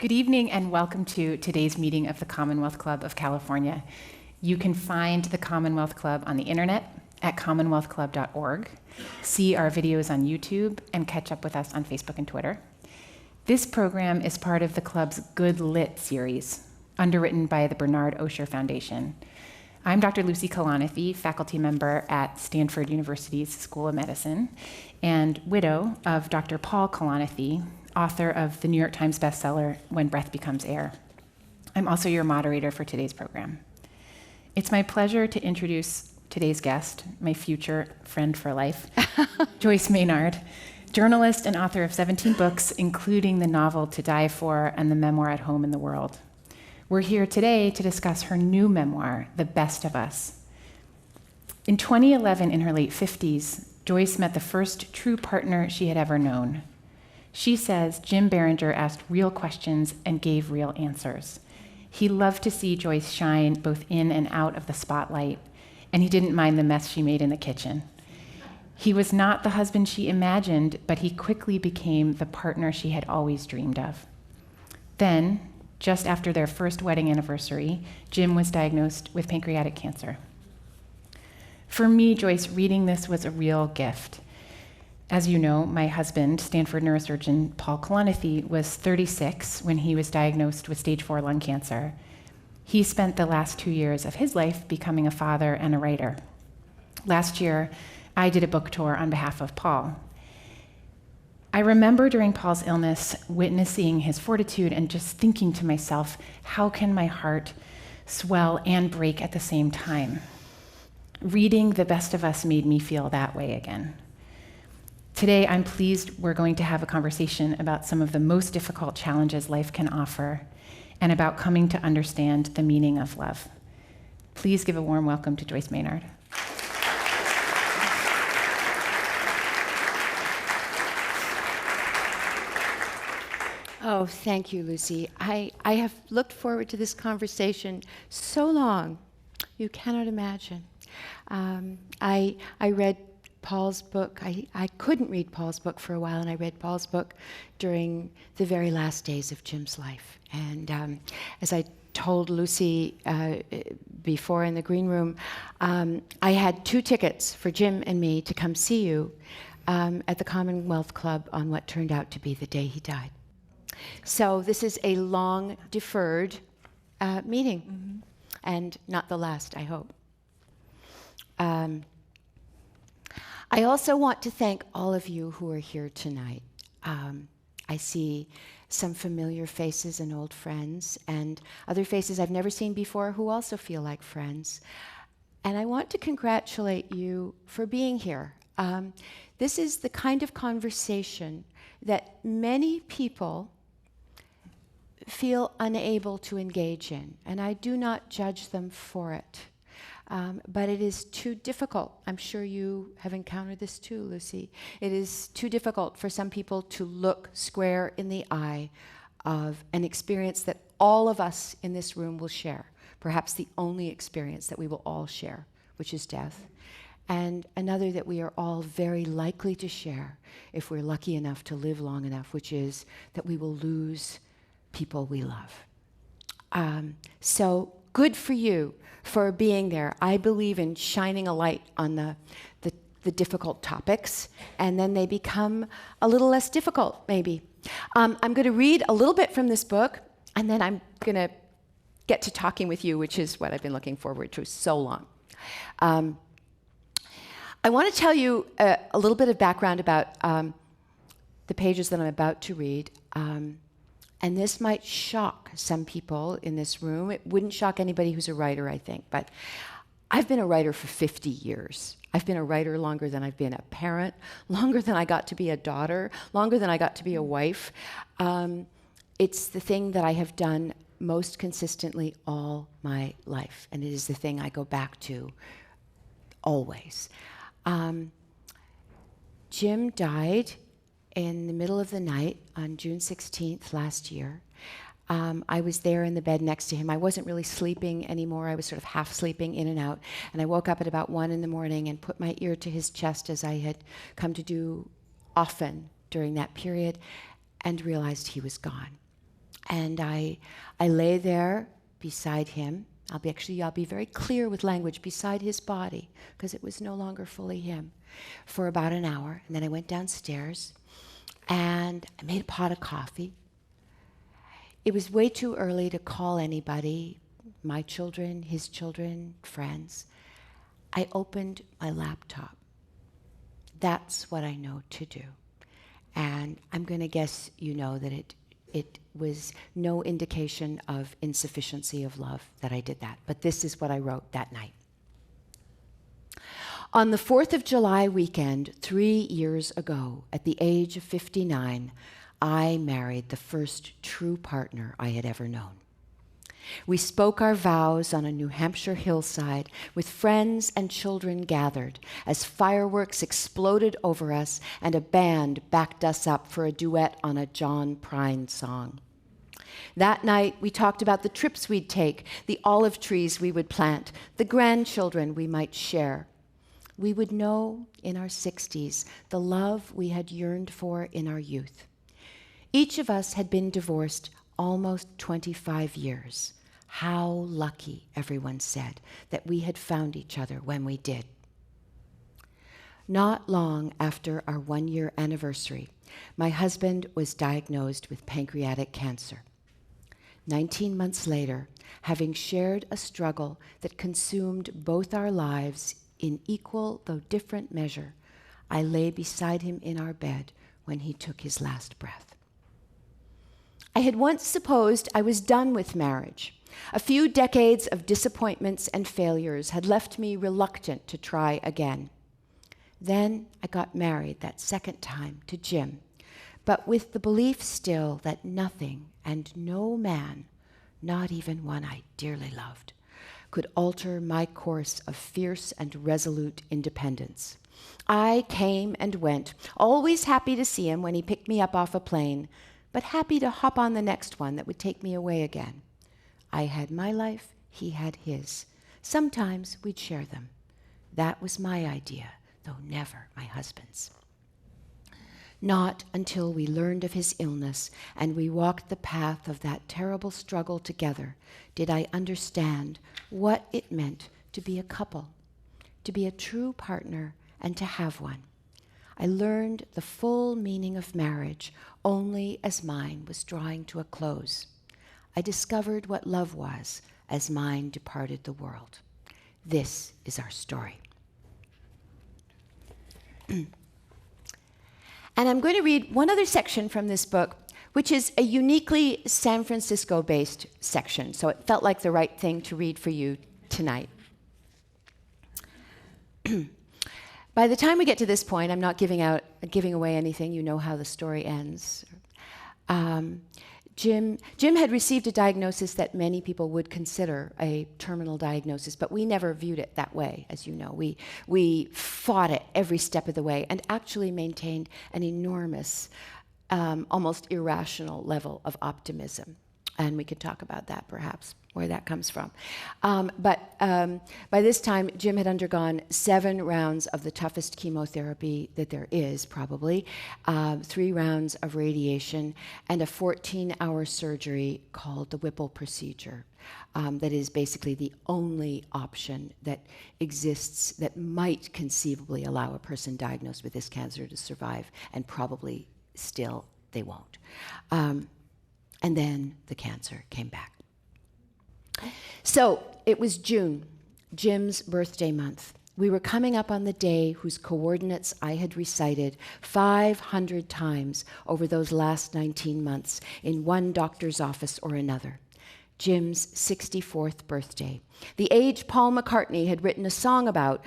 Good evening and welcome to today's meeting of the Commonwealth Club of California. You can find the Commonwealth Club on the internet at commonwealthclub.org, see our videos on YouTube, and catch up with us on Facebook and Twitter. This program is part of the club's Good Lit series, underwritten by the Bernard Osher Foundation. I'm Dr. Lucy Kalanithi, faculty member at Stanford University's School of Medicine, and widow of Dr. Paul Kalanithi, author of the New York Times bestseller, When Breath Becomes Air. I'm also your moderator for today's program. It's my pleasure to introduce today's guest, my future friend for life, Joyce Maynard, journalist and author of 17 books, including the novel To Die For and the memoir At Home in the World. We're here today to discuss her new memoir, The Best of Us. In 2011, in her late 50s, Joyce met the first true partner she had ever known. She says Jim Beringer asked real questions and gave real answers. He loved to see Joyce shine both in and out of the spotlight, and he didn't mind the mess she made in the kitchen. He was not the husband she imagined, but he quickly became the partner she had always dreamed of. Then, just after their first wedding anniversary, Jim was diagnosed with pancreatic cancer. For me, Joyce, reading this was a real gift. As you know, my husband, Stanford neurosurgeon Paul Kalanithi, was 36 when he was diagnosed with stage 4 lung cancer. He spent the last 2 years of his life becoming a father and a writer. Last year, I did a book tour on behalf of Paul. I remember during Paul's illness witnessing his fortitude and just thinking to myself, how can my heart swell and break at the same time? Reading The Best of Us made me feel that way again. Today, I'm pleased we're going to have a conversation about some of the most difficult challenges life can offer and about coming to understand the meaning of love. Please give a warm welcome to Joyce Maynard. Oh, thank you, Lucy. I have looked forward to this conversation so long, you cannot imagine. I read Paul's book. I couldn't read Paul's book for a while, and I read Paul's book during the very last days of Jim's life. And as I told Lucy before in the green room, I had 2 tickets for Jim and me to come see you at the Commonwealth Club on what turned out to be the day he died. So this is a long deferred meeting, and not the last, I hope. I also want to thank all of you who are here tonight. I see some familiar faces and old friends, and other faces I've never seen before who also feel like friends. And I want to congratulate you for being here. This is the kind of conversation that many people feel unable to engage in, and I do not judge them for it. But it is too difficult. I'm sure you have encountered this too, Lucy. It is too difficult for some people to look square in the eye of an experience that all of us in this room will share, perhaps the only experience that we will all share, which is death, and another that we are all very likely to share if we're lucky enough to live long enough, which is that we will lose people we love. So good for you for being there. I believe in shining a light on the difficult topics, and then they become a little less difficult, maybe. I'm going to read a little bit from this book, and then I'm going to get to talking with you, which is what I've been looking forward to so long. I want to tell you a little bit of background about the pages that I'm about to read. And this might shock some people in this room. It wouldn't shock anybody who's a writer, I think. But I've been a writer for 50 years. I've been a writer longer than I've been a parent, longer than I got to be a daughter, longer than I got to be a wife. It's the thing that I have done most consistently all my life. And it is the thing I go back to always. Jim died in the middle of the night on June 16th last year. I was there in the bed next to him. I wasn't really sleeping anymore. I was sort of half sleeping in and out. And I woke up at about 1 in the morning and put my ear to his chest, as I had come to do often during that period, and realized he was gone. And I lay there beside him. I'll be very clear with language, beside his body, because it was no longer fully him, for about an hour. And then I went downstairs and I made a pot of coffee. It was way too early to call anybody, my children, his children, friends. I opened my laptop. That's what I know to do. And I'm going to guess you know that it was no indication of insufficiency of love that I did that. But this is what I wrote that night. On the 4th of July weekend, 3 years ago, at the age of 59, I married the first true partner I had ever known. We spoke our vows on a New Hampshire hillside with friends and children gathered as fireworks exploded over us and a band backed us up for a duet on a John Prine song. That night, we talked about the trips we'd take, the olive trees we would plant, the grandchildren we might share. We would know in our 60s the love we had yearned for in our youth. Each of us had been divorced almost 25 years. How lucky, everyone said, that we had found each other when we did. Not long after our 1-year anniversary, my husband was diagnosed with pancreatic cancer. 19 months later, having shared a struggle that consumed both our lives in equal though different measure, I lay beside him in our bed when he took his last breath. I had once supposed I was done with marriage. A few decades of disappointments and failures had left me reluctant to try again. Then I got married that second time to Jim, but with the belief still that nothing and no man, not even one I dearly loved, could alter my course of fierce and resolute independence. I came and went, always happy to see him when he picked me up off a plane, but happy to hop on the next one that would take me away again. I had my life, he had his. Sometimes we'd share them. That was my idea, though never my husband's. Not until we learned of his illness and we walked the path of that terrible struggle together did I understand what it meant to be a couple, to be a true partner, and to have one. I learned the full meaning of marriage only as mine was drawing to a close. I discovered what love was as mine departed the world. This is our story. And I'm going to read one other section from this book, which is a uniquely San Francisco-based section, so it felt like the right thing to read for you tonight. By the time we get to this point, I'm not giving away anything. You know how the story ends. Jim had received a diagnosis that many people would consider a terminal diagnosis, but we never viewed it that way, as you know. We fought it every step of the way and actually maintained an enormous, almost irrational level of optimism. And we could talk about that, perhaps, where that comes from. But by this time, Jim had undergone 7 rounds of the toughest chemotherapy that there is, probably, 3 rounds of radiation, and a 14-hour surgery called the Whipple procedure. That is basically the only option that exists that might conceivably allow a person diagnosed with this cancer to survive, and probably still they won't. And then the cancer came back. So it was June, Jim's birthday month. We were coming up on the day whose coordinates I had recited 500 times over those last 19 months in one doctor's office or another. Jim's 64th birthday, the age Paul McCartney had written a song about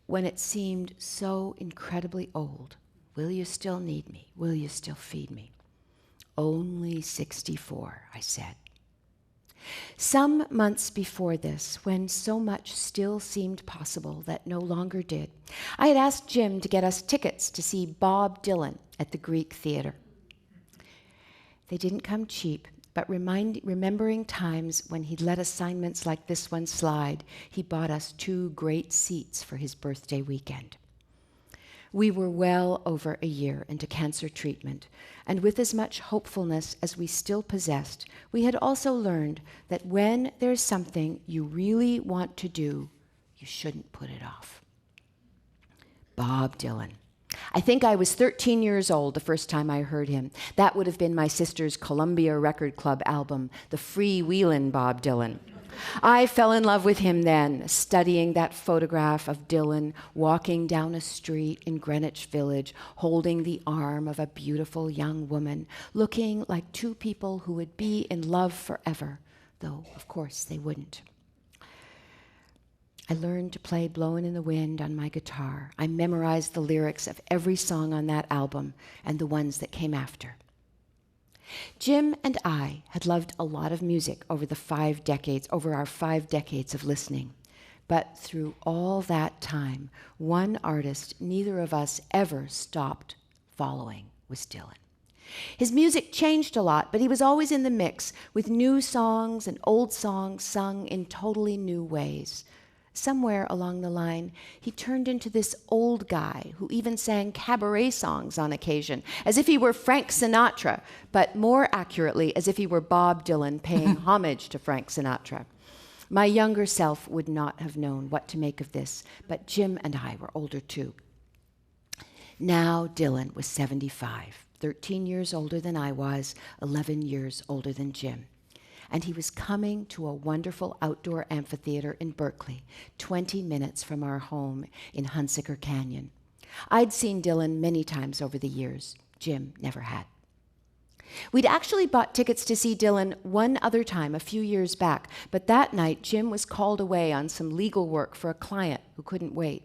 when it seemed so incredibly old. Will you still need me? Will you still feed me? Only 64, I said. Some months before this, when so much still seemed possible that no longer did, I had asked Jim to get us tickets to see Bob Dylan at the Greek Theater. They didn't come cheap, but remembering times when he'd let assignments like this one slide, he bought us 2 great seats for his birthday weekend. We were well over a year into cancer treatment, and with as much hopefulness as we still possessed, we had also learned that when there's something you really want to do, you shouldn't put it off. Bob Dylan. I think I was 13 years old the first time I heard him. That would have been my sister's Columbia Record Club album, The Freewheelin' Bob Dylan. I fell in love with him then, studying that photograph of Dylan walking down a street in Greenwich Village, holding the arm of a beautiful young woman, looking like two people who would be in love forever, though, of course, they wouldn't. I learned to play Blowin' in the Wind on my guitar. I memorized the lyrics of every song on that album and the ones that came after. Jim and I had loved a lot of music over our 5 decades of listening. But through all that time, one artist neither of us ever stopped following was Dylan. His music changed a lot, but he was always in the mix with new songs and old songs sung in totally new ways. Somewhere along the line, he turned into this old guy who even sang cabaret songs on occasion, as if he were Frank Sinatra, but more accurately, as if he were Bob Dylan paying homage to Frank Sinatra. My younger self would not have known what to make of this, but Jim and I were older too. Now Dylan was 75, 13 years older than I was, 11 years older than Jim. And he was coming to a wonderful outdoor amphitheater in Berkeley, 20 minutes from our home in Hunsaker Canyon. I'd seen Dylan many times over the years. Jim never had. We'd actually bought tickets to see Dylan one other time a few years back, but that night Jim was called away on some legal work for a client who couldn't wait.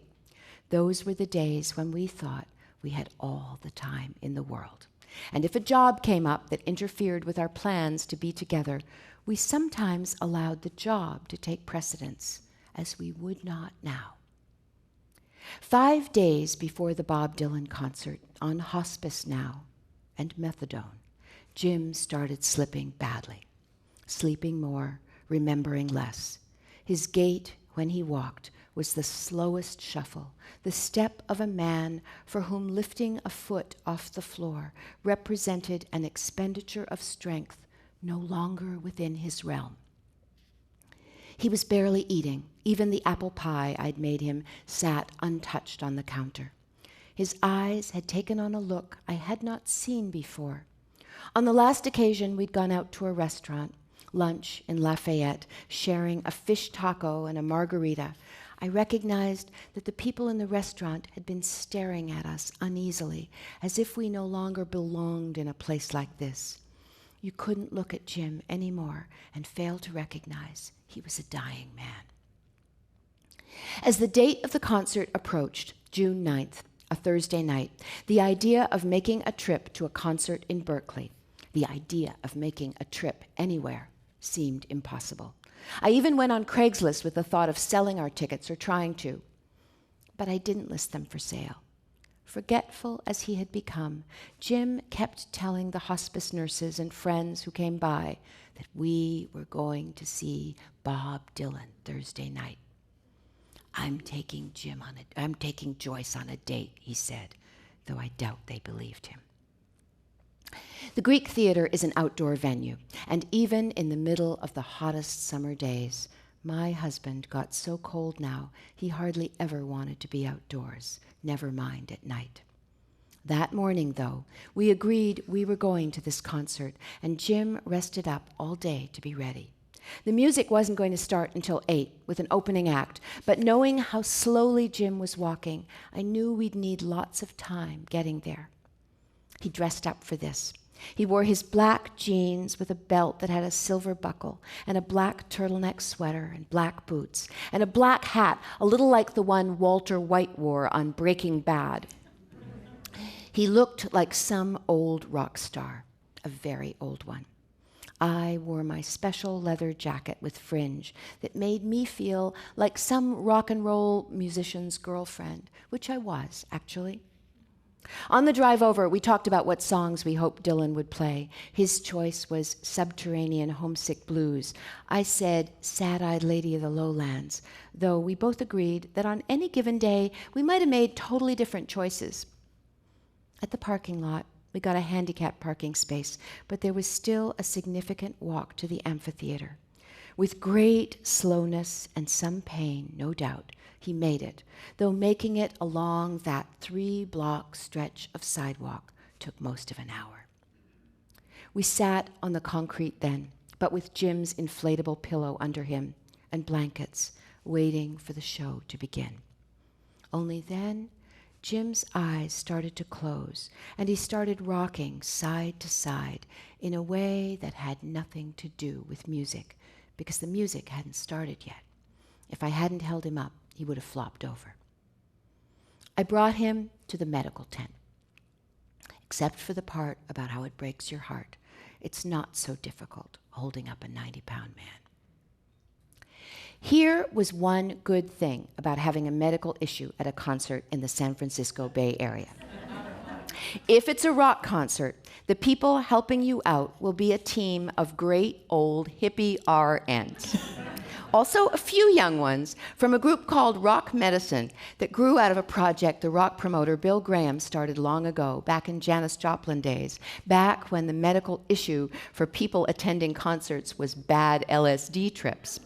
Those were the days when we thought we had all the time in the world. And if a job came up that interfered with our plans to be together, we sometimes allowed the job to take precedence, as we would not now. 5 days before the Bob Dylan concert, on hospice now and methadone, Jim started slipping badly, sleeping more, remembering less. His gait when he walked was the slowest shuffle, the step of a man for whom lifting a foot off the floor represented an expenditure of strength no longer within his realm. He was barely eating. Even the apple pie I'd made him sat untouched on the counter. His eyes had taken on a look I had not seen before. On the last occasion we'd gone out to a restaurant, lunch in Lafayette, sharing a fish taco and a margarita, I recognized that the people in the restaurant had been staring at us uneasily, as if we no longer belonged in a place like this. You couldn't look at Jim anymore and fail to recognize he was a dying man. As the date of the concert approached, June 9th, a Thursday night, the idea of making a trip to a concert in Berkeley, the idea of making a trip anywhere, seemed impossible. I even went on Craigslist with the thought of selling our tickets or trying to, but I didn't list them for sale. Forgetful as he had become, Jim kept telling the hospice nurses and friends who came by that we were going to see Bob Dylan Thursday night. I'm taking Joyce on a date, he said, though I doubt they believed him. The Greek Theater is an outdoor venue, and even in the middle of the hottest summer days, my husband got so cold now he hardly ever wanted to be outdoors, never mind at night. That morning, though, we agreed we were going to this concert, and Jim rested up all day to be ready. The music wasn't going to start until 8 with an opening act, but knowing how slowly Jim was walking, I knew we'd need lots of time getting there. He dressed up for this. He wore his black jeans with a belt that had a silver buckle, and a black turtleneck sweater and black boots, and a black hat, a little like the one Walter White wore on Breaking Bad. He looked like some old rock star, a very old one. I wore my special leather jacket with fringe that made me feel like some rock and roll musician's girlfriend, which I was, actually. On the drive over, we talked about what songs we hoped Dylan would play. His choice was Subterranean Homesick Blues. I said Sad-Eyed Lady of the Lowlands, though we both agreed that on any given day, we might have made totally different choices. At the parking lot, we got a handicapped parking space, but there was still a significant walk to the amphitheater. With great slowness and some pain, no doubt, he made it, though making it along that 3-block stretch of sidewalk took most of an hour. We sat on the concrete then, but with Jim's inflatable pillow under him and blankets, waiting for the show to begin. Only then, Jim's eyes started to close, and he started rocking side to side in a way that had nothing to do with music, because the music hadn't started yet. If I hadn't held him up, he would have flopped over. I brought him to the medical tent. Except for the part about how it breaks your heart, it's not so difficult holding up a 90-pound man. Here was one good thing about having a medical issue at a concert in the San Francisco Bay Area. If it's a rock concert, the people helping you out will be a team of great old hippie RNs. Also, a few young ones from a group called Rock Medicine that grew out of a project the rock promoter Bill Graham started long ago, back in Janis Joplin days, back when the medical issue for people attending concerts was bad LSD trips.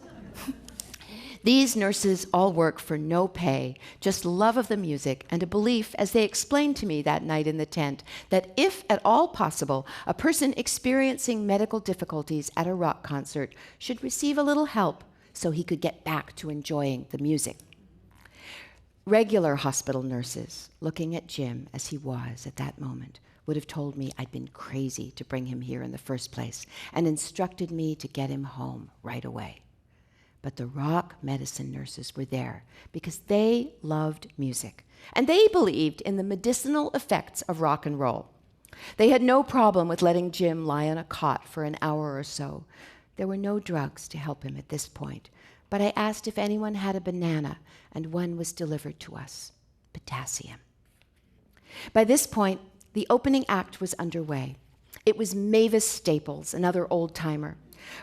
These nurses all work for no pay, just love of the music and a belief, as they explained to me that night in the tent, that if at all possible, a person experiencing medical difficulties at a rock concert should receive a little help so he could get back to enjoying the music. Regular hospital nurses, looking at Jim as he was at that moment, would have told me I'd been crazy to bring him here in the first place and instructed me to get him home right away. But the rock medicine nurses were there because they loved music, and they believed in the medicinal effects of rock and roll. They had no problem with letting Jim lie on a cot for an hour or so. There were no drugs to help him at this point, but I asked if anyone had a banana, and one was delivered to us: potassium. By this point, the opening act was underway. It was Mavis Staples, another old-timer.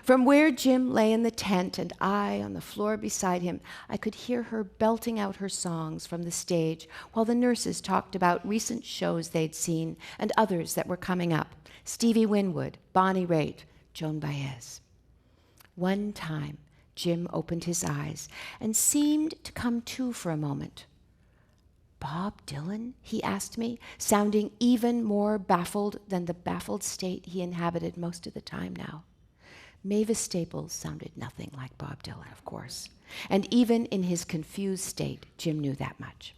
From where Jim lay in the tent and I on the floor beside him, I could hear her belting out her songs from the stage while the nurses talked about recent shows they'd seen and others that were coming up: Stevie Winwood, Bonnie Raitt, Joan Baez. One time, Jim opened his eyes and seemed to come to for a moment. "Bob Dylan?" he asked me, sounding even more baffled than the baffled state he inhabited most of the time now. Mavis Staples sounded nothing like Bob Dylan, of course, and even in his confused state, Jim knew that much.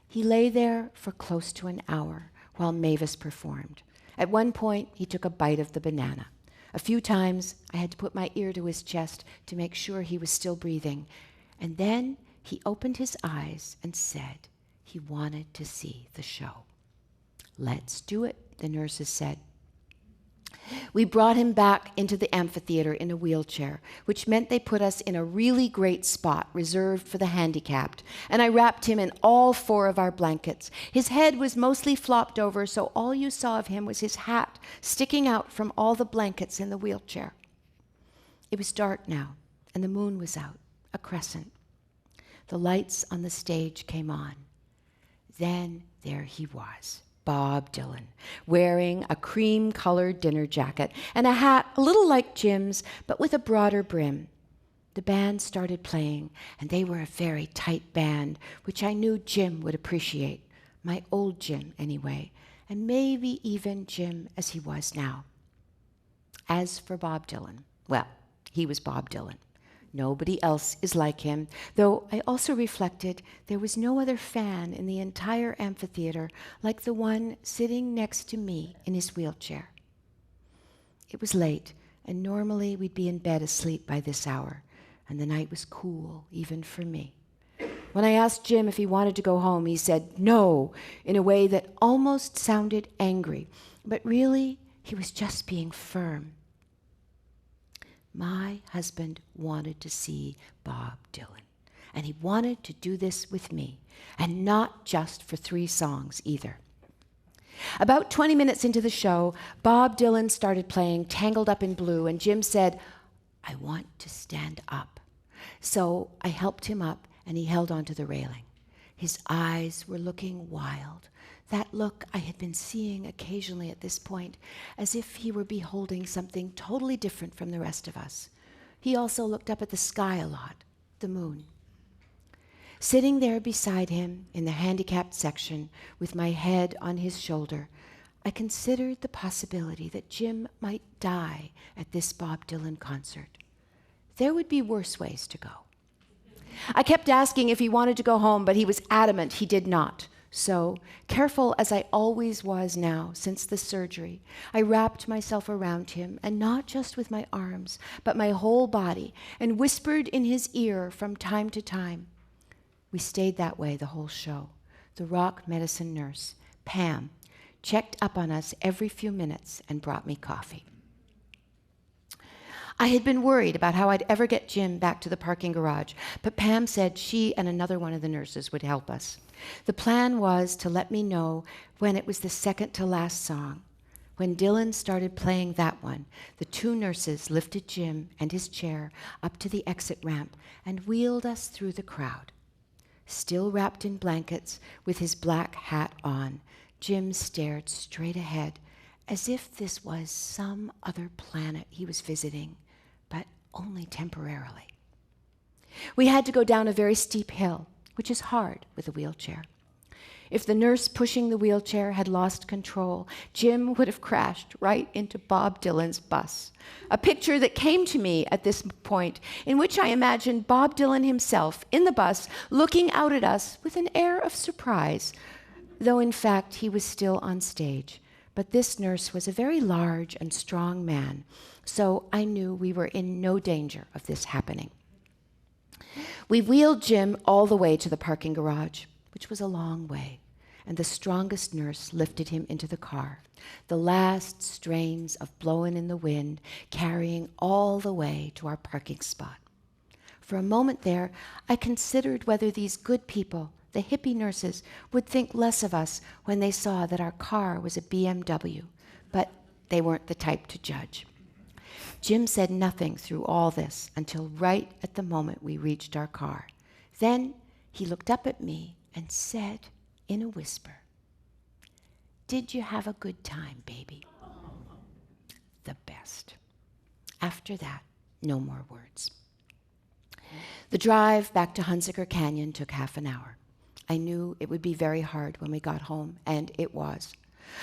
He lay there for close to an hour while Mavis performed. At one point, he took a bite of the banana. A few times, I had to put my ear to his chest to make sure he was still breathing, and then he opened his eyes and said he wanted to see the show. "Let's do it," the nurses said. We brought him back into the amphitheater in a wheelchair, which meant they put us in a really great spot reserved for the handicapped, and I wrapped him in all 4 of our blankets. His head was mostly flopped over, so all you saw of him was his hat sticking out from all the blankets in the wheelchair. It was dark now, and the moon was out, a crescent. The lights on the stage came on. Then there he was, Bob Dylan, wearing a cream-colored dinner jacket and a hat a little like Jim's, but with a broader brim. The band started playing, and they were a very tight band, which I knew Jim would appreciate, my old Jim anyway, and maybe even Jim as he was now. As for Bob Dylan, well, he was Bob Dylan. Nobody else is like him, though I also reflected there was no other fan in the entire amphitheater like the one sitting next to me in his wheelchair. It was late, and normally we'd be in bed asleep by this hour, and the night was cool, even for me. When I asked Jim if he wanted to go home, he said no, in a way that almost sounded angry, but really he was just being firm. My husband wanted to see Bob Dylan, and he wanted to do this with me, and not just for 3 songs either. About 20 minutes into the show, Bob Dylan started playing Tangled Up in Blue, and Jim said, "I want to stand up." So I helped him up, and he held onto the railing. His eyes were looking wild, that look I had been seeing occasionally at this point, as if he were beholding something totally different from the rest of us. He also looked up at the sky a lot, the moon. Sitting there beside him in the handicapped section with my head on his shoulder, I considered the possibility that Jim might die at this Bob Dylan concert. There would be worse ways to go. I kept asking if he wanted to go home, but he was adamant he did not. So, careful as I always was now since the surgery, I wrapped myself around him, and not just with my arms, but my whole body, and whispered in his ear from time to time. We stayed that way the whole show. The rock medicine nurse, Pam, checked up on us every few minutes and brought me coffee. I had been worried about how I'd ever get Jim back to the parking garage, but Pam said she and another one of the nurses would help us. The plan was to let me know when it was the second to last song. When Dylan started playing that one, the 2 nurses lifted Jim and his chair up to the exit ramp and wheeled us through the crowd. Still wrapped in blankets, with his black hat on, Jim stared straight ahead, as if this was some other planet he was visiting, but only temporarily. We had to go down a very steep hill, which is hard with a wheelchair. If the nurse pushing the wheelchair had lost control, Jim would have crashed right into Bob Dylan's bus. A picture that came to me at this point, in which I imagined Bob Dylan himself in the bus looking out at us with an air of surprise, though in fact he was still on stage. But this nurse was a very large and strong man, so I knew we were in no danger of this happening. We wheeled Jim all the way to the parking garage, which was a long way, and the strongest nurse lifted him into the car, the last strains of Blowin' in the Wind carrying all the way to our parking spot. For a moment there, I considered whether these good people, the hippie nurses, would think less of us when they saw that our car was a BMW, but they weren't the type to judge. Jim said nothing through all this until right at the moment we reached our car. Then he looked up at me and said in a whisper, "Did you have a good time, baby?" The best. After that, no more words. The drive back to Hunziker Canyon took half an hour. I knew it would be very hard when we got home, and it was.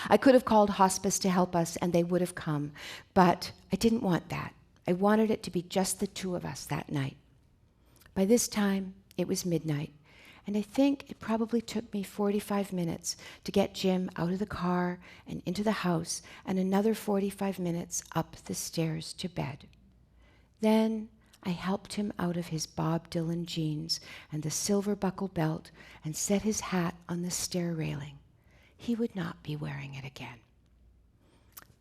I could have called hospice to help us, and they would have come, but I didn't want that. I wanted it to be just the 2 of us that night. By this time, it was midnight, and I think it probably took me 45 minutes to get Jim out of the car and into the house, and another 45 minutes up the stairs to bed. Then I helped him out of his Bob Dylan jeans and the silver buckle belt and set his hat on the stair railing. He would not be wearing it again.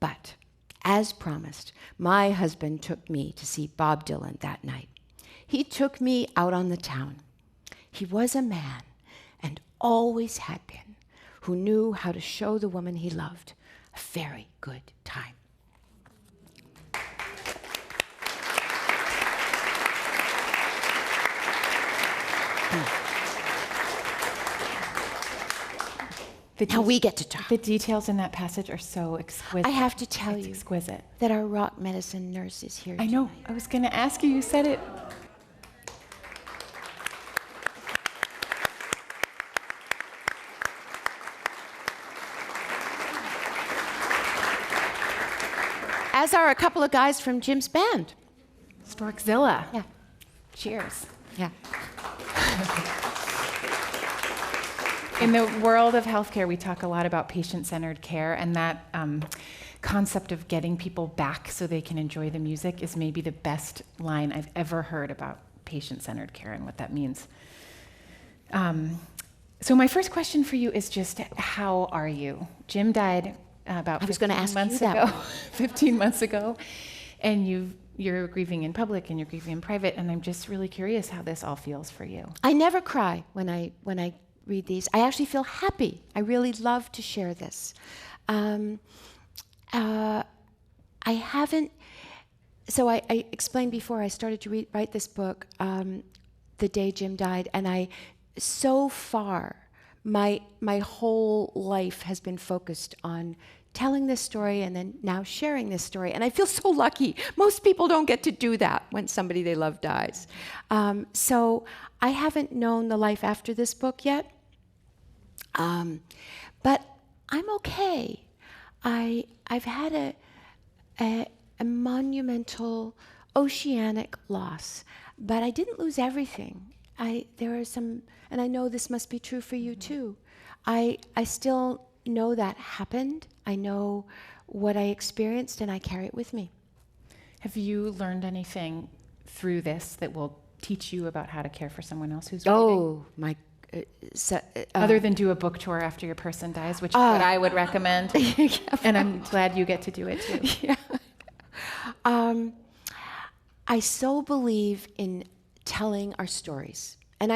But, as promised, my husband took me to see Bob Dylan that night. He took me out on the town. He was a man, and always had been, who knew how to show the woman he loved a very good time. Now we get to talk. The details in that passage are so exquisite. I have to tell It's you exquisite. that our rock medicine nurse is here I know. tonight. I was going to ask you. You said it. As are a couple of guys from Jim's band. Storkzilla. Yeah. Cheers. Yeah. In the world of healthcare, we talk a lot about patient-centered care, and that concept of getting people back so they can enjoy the music is maybe the best line I've ever heard about patient-centered care and what that means. So my first question for you is just, how are you? Jim died about 15 months ago. 15 months ago, and you've you're grieving in public and you're grieving in private, and I'm just really curious how this all feels for you. I never cry when I read these. I actually feel happy. I really love to share this. I haven't. So I explained before I started to write this book the day Jim died, and so far my whole life has been focused on telling this story and then now sharing this story, and I feel so lucky. Most people don't get to do that when somebody they love dies. So I haven't known the life after this book yet, but I'm okay. I've had a monumental oceanic loss, but I didn't lose everything. There are some, and I know this must be true for you too. I still know that happened. I know what I experienced, and I carry it with me. Have you learned anything through this that will teach you about how to care for someone else who's Oh, my. Other than do a book tour after your person dies, which is what I would recommend. And I'm glad you get to do it too. Yeah. I so believe in telling our stories. And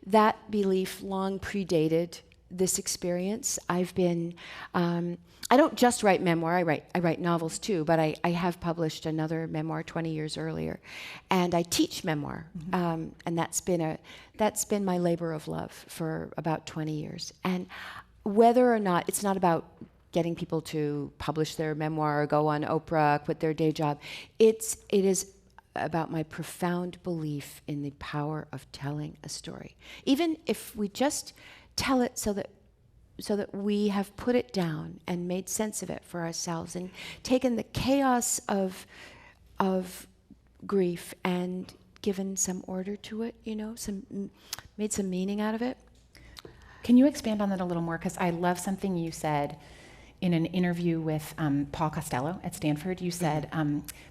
that belief long predated this experience. I've been, I don't just write memoir, I write novels too, but I have published another memoir 20 years earlier. And I teach memoir, and that's been my labor of love for about 20 years. And whether or not, it's not about getting people to publish their memoir or go on Oprah, quit their day job. It is about my profound belief in the power of telling a story. Even if we just tell it so that we have put it down and made sense of it for ourselves and taken the chaos of grief and given some order to it, made some meaning out of it. Can you expand on that a little more? Because I love something you said in an interview with Paul Costello at Stanford. You said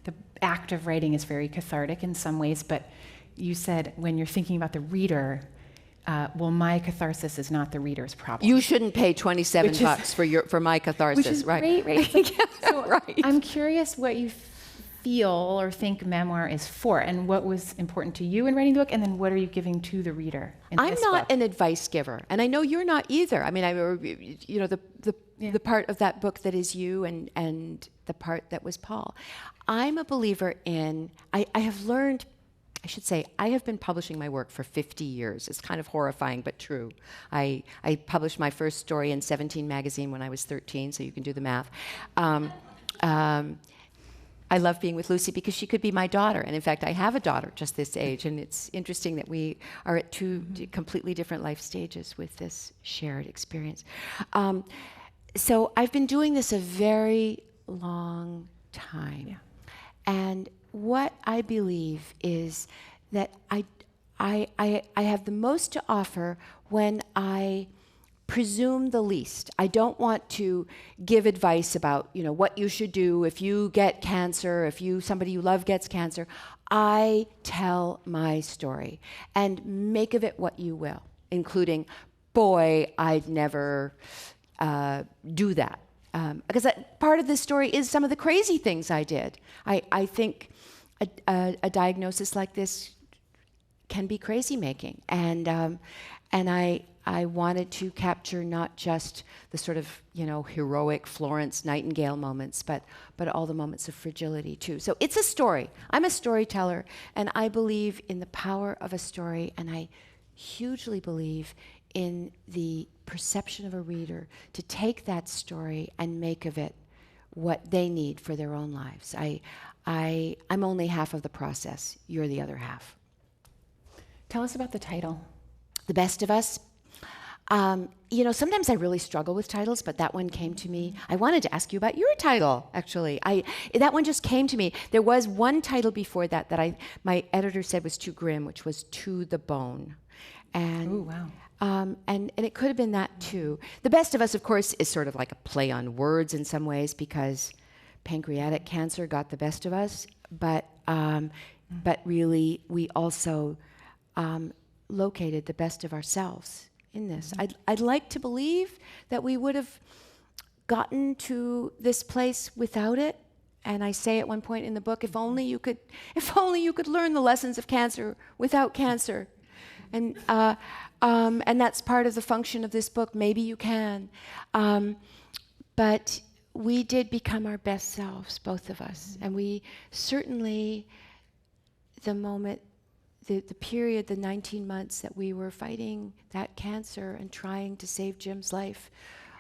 the act of writing is very cathartic in some ways, but you said when you're thinking about the reader, well, my catharsis is not the reader's problem. You shouldn't pay $27 for my catharsis, which is right? Great. So right. I'm curious what you feel or think memoir is for, and what was important to you in writing the book, and then what are you giving to the reader in I'm this not book? an advice giver, and I know you're not either. I mean, the part of that book that is you and the part that was Paul. I'm a believer in, I have learned, I should say, I have been publishing my work for 50 years. It's kind of horrifying, but true. I published my first story in 17 magazine when I was 13, so you can do the math. I love being with Lucy because she could be my daughter. And in fact, I have a daughter just this age. And it's interesting that we are at two completely different life stages with this shared experience. So I've been doing this a very long time. Yeah. And what I believe is that I have the most to offer when I presume the least. I don't want to give advice about, what you should do if you get cancer, if somebody you love gets cancer. I tell my story and make of it what you will, including, boy, I'd never do that. Because part of this story is some of the crazy things I did. I think a diagnosis like this can be crazy making, and I wanted to capture not just the sort of heroic Florence Nightingale moments, but all the moments of fragility too. So it's a story. I'm a storyteller, and I believe in the power of a story, and I hugely believe in the perception of a reader to take that story and make of it what they need for their own lives. I'm only half of the process. You're the other half. Tell us about the title. The Best of Us. Sometimes I really struggle with titles, but that one came to me. I wanted to ask you about your title, actually. That one just came to me. There was one title before that my editor said was too grim, which was To the Bone. And, ooh, wow. And it could have been that too. The Best of Us, of course, is sort of like a play on words in some ways because pancreatic cancer got the best of us, but really we also located the best of ourselves in this. I'd like to believe that we would have gotten to this place without it, And I say at one point in the book, if only you could learn the lessons of cancer without cancer. And that's part of the function of this book. Maybe you can. But we did become our best selves, both of us. And we certainly, the period, the 19 months that we were fighting that cancer and trying to save Jim's life,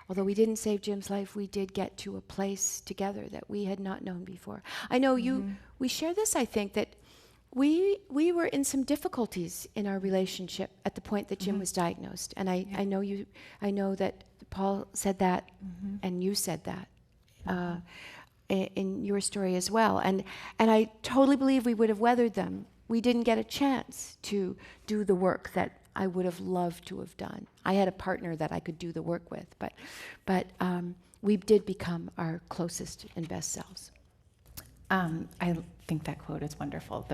although we didn't save Jim's life, we did get to a place together that we had not known before. I know we share this, I think, that we were in some difficulties in our relationship at the point that Jim was diagnosed. And I know that Paul said that, and you said that in your story as well. And I totally believe we would have weathered them. We didn't get a chance to do the work that I would have loved to have done. I had a partner that I could do the work with, but we did become our closest and best selves. I think that quote is wonderful.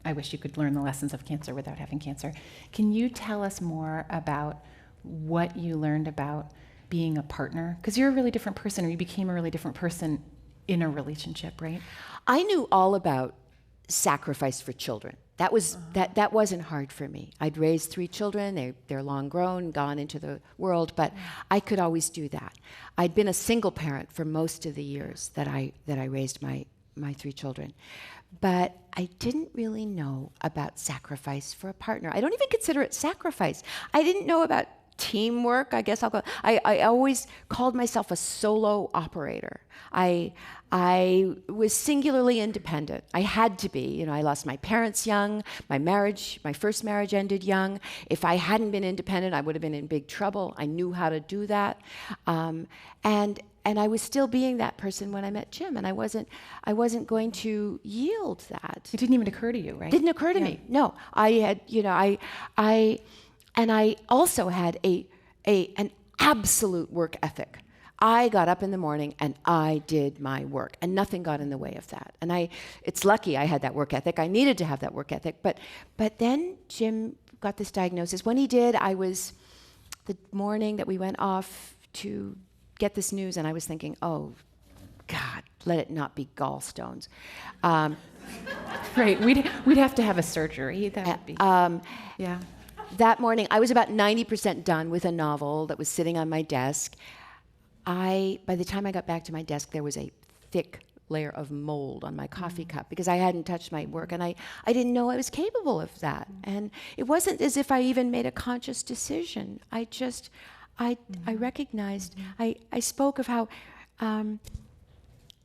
I wish you could learn the lessons of cancer without having cancer. Can you tell us more about what you learned about being a partner? Because you're a really different person, or you became a really different person in a relationship, right? I knew all about sacrifice for children. That was that wasn't hard for me. I'd raised 3 children. They're long grown, gone into the world, but I could always do that. I'd been a single parent for most of the years that I raised my 3 children. But I didn't really know about sacrifice for a partner. I don't even consider it sacrifice. I didn't know about teamwork, I guess I'll go. I always called myself a solo operator. I was singularly independent. I had to be. I lost my parents young. My first marriage ended young. If I hadn't been independent, I would have been in big trouble. I knew how to do that. And I was still being that person when I met Jim, and I wasn't going to yield that. It didn't even occur to you, right? Didn't occur to me. No, I had, and I also had an absolute work ethic. I got up in the morning and I did my work, and nothing got in the way of that. And it's lucky I had that work ethic. I needed to have that work ethic. But then Jim got this diagnosis. When he did, the morning that we went off to get this news, and I was thinking, oh, God, let it not be gallstones. Right, we'd have to have a surgery. That would be, yeah. That morning, I was about 90% done with a novel that was sitting on my desk. By the time I got back to my desk, there was a thick layer of mold on my coffee cup because I hadn't touched my work, and I didn't know I was capable of that. And it wasn't as if I even made a conscious decision. I recognized, I spoke of how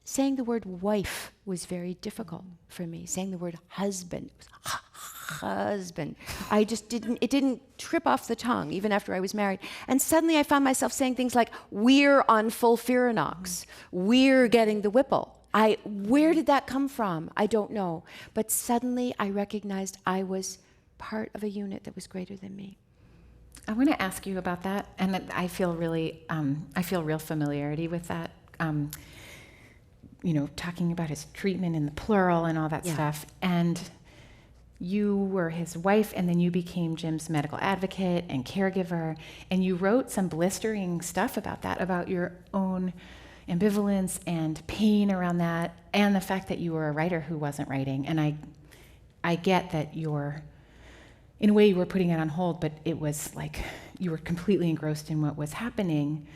saying the word wife was very difficult for me. Saying the word husband, husband. It didn't trip off the tongue, even after I was married. And suddenly I found myself saying things like, we're on FOLFIRINOX. We're getting the Whipple. Where did that come from? I don't know. But suddenly I recognized I was part of a unit that was greater than me. I want to ask you about that, and I feel real familiarity with that. Talking about his treatment in the plural and all that stuff. And you were his wife, and then you became Jim's medical advocate and caregiver, and you wrote some blistering stuff about that, about your own ambivalence and pain around that, and the fact that you were a writer who wasn't writing. And I get that in a way, you were putting it on hold, but it was like you were completely engrossed in what was happening.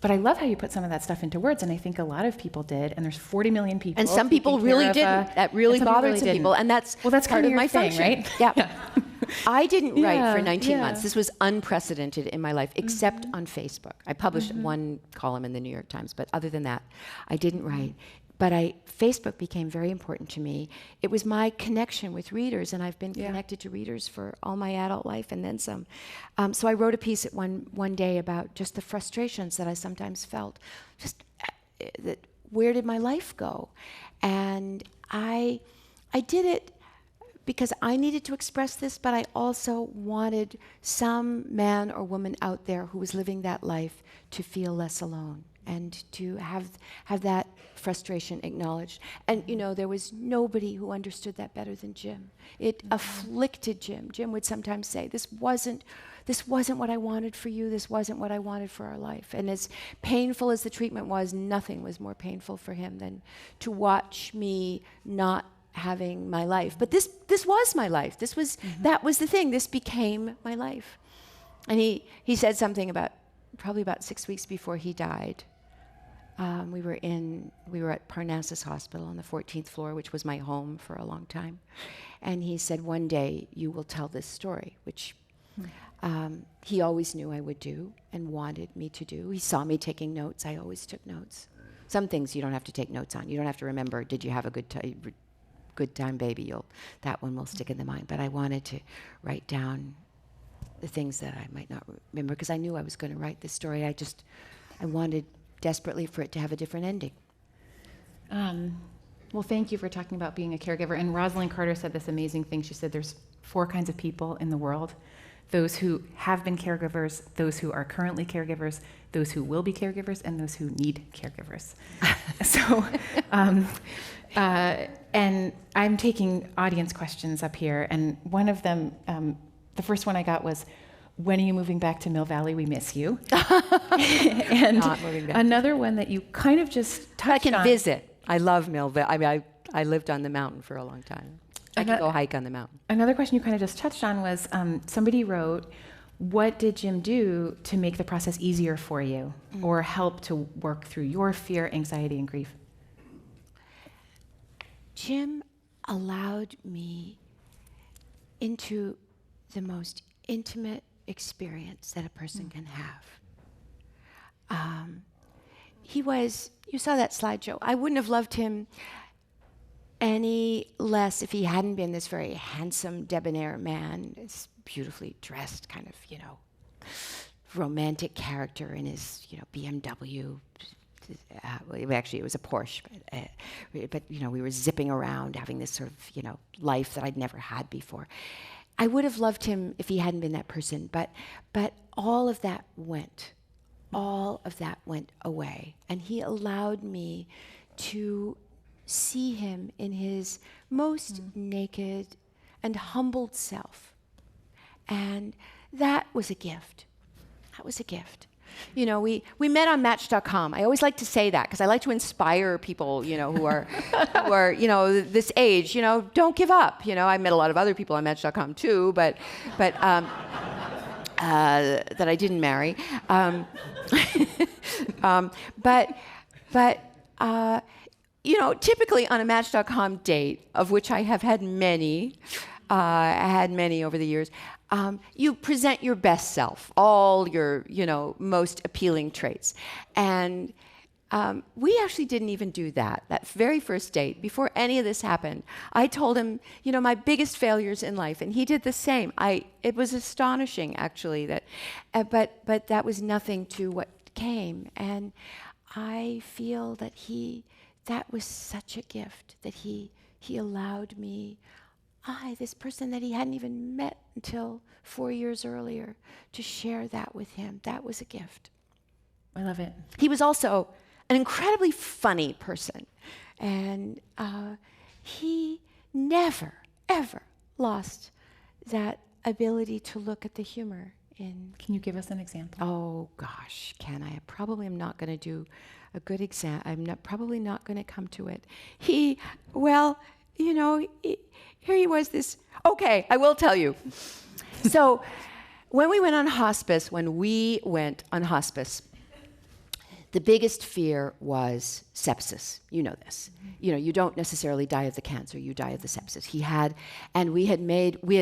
But I love how you put some of that stuff into words, and I think a lot of people did, and there's 40 million people. And some people really didn't. That really bothered some people, and that's part kind of your my thing, function. right? Yeah. I didn't write for 19 months. This was unprecedented in my life, except on Facebook. I published one column in the New York Times, but other than that, I didn't write. But Facebook became very important to me. It was my connection with readers, and I've been connected to readers for all my adult life and then some. So I wrote a piece at one day about just the frustrations that I sometimes felt. Just where did my life go? And I did it because I needed to express this, but I also wanted some man or woman out there who was living that life to feel less alone. and to have that frustration acknowledged. And there was nobody who understood that better than Jim. It afflicted Jim. Jim would sometimes say, this wasn't what I wanted for you, this wasn't what I wanted for our life. And as painful as the treatment was, nothing was more painful for him than to watch me not having my life. But this was my life. That was the thing. This became my life. And he said something probably about 6 weeks before he died. We were at Parnassus Hospital on the 14th floor, which was my home for a long time. And he said, one day you will tell this story, which he always knew I would do and wanted me to do. He saw me taking notes. I always took notes. Some things you don't have to take notes on. You don't have to remember, did you have a good time, baby? That one will stick in the mind. But I wanted to write down the things that I might not remember, because I knew I was going to write this story. I wanted desperately for it to have a different ending. Well, thank you for talking about being a caregiver. And Rosalind Carter said this amazing thing. She said there's 4 kinds of people in the world: those who have been caregivers, those who are currently caregivers, those who will be caregivers, and those who need caregivers. So, and I'm taking audience questions up here, and one of them, the first one I got was, when are you moving back to Mill Valley? We miss you. And Not moving back. Another one that you kind of just touched on. I can visit. I love Mill Valley. I mean, I lived on the mountain for a long time. I can go hike on the mountain. Another question you kind of just touched on was, somebody wrote, what did Jim do to make the process easier for you or help to work through your fear, anxiety, and grief? Jim allowed me into the most intimate experience that a person can have. You saw that slideshow. I wouldn't have loved him any less if he hadn't been this very handsome, debonair man, this beautifully dressed kind of, romantic character in his, BMW. Actually, it was a Porsche, but we were zipping around, having this sort of, life that I'd never had before. I would have loved him if he hadn't been that person, but all of that went away, and he allowed me to see him in his most naked and humbled self. And that was a gift. We met on Match.com. I always like to say that because I like to inspire people, who are this age. Don't give up. I met a lot of other people on Match.com too, but that I didn't marry. Typically on a Match.com date, of which I have had many, over the years, you present your best self, all your, most appealing traits. And we actually didn't even do that. That very first date, before any of this happened, I told him, my biggest failures in life, and he did the same. It was astonishing, actually, that, but that was nothing to what came. And I feel that that was such a gift, that he allowed me, this person that he hadn't even met until 4 years earlier, to share that with him. That was a gift. I love it. He was also an incredibly funny person, and he never, ever lost that ability to look at the humor in. Can you give us an example? Oh gosh, can I? I probably am not going to do a good example. Probably not going to come to it. Here he was this, okay, I will tell you. So when we went on hospice, the biggest fear was sepsis. You know this. You don't necessarily die of the cancer, you die of the sepsis. We had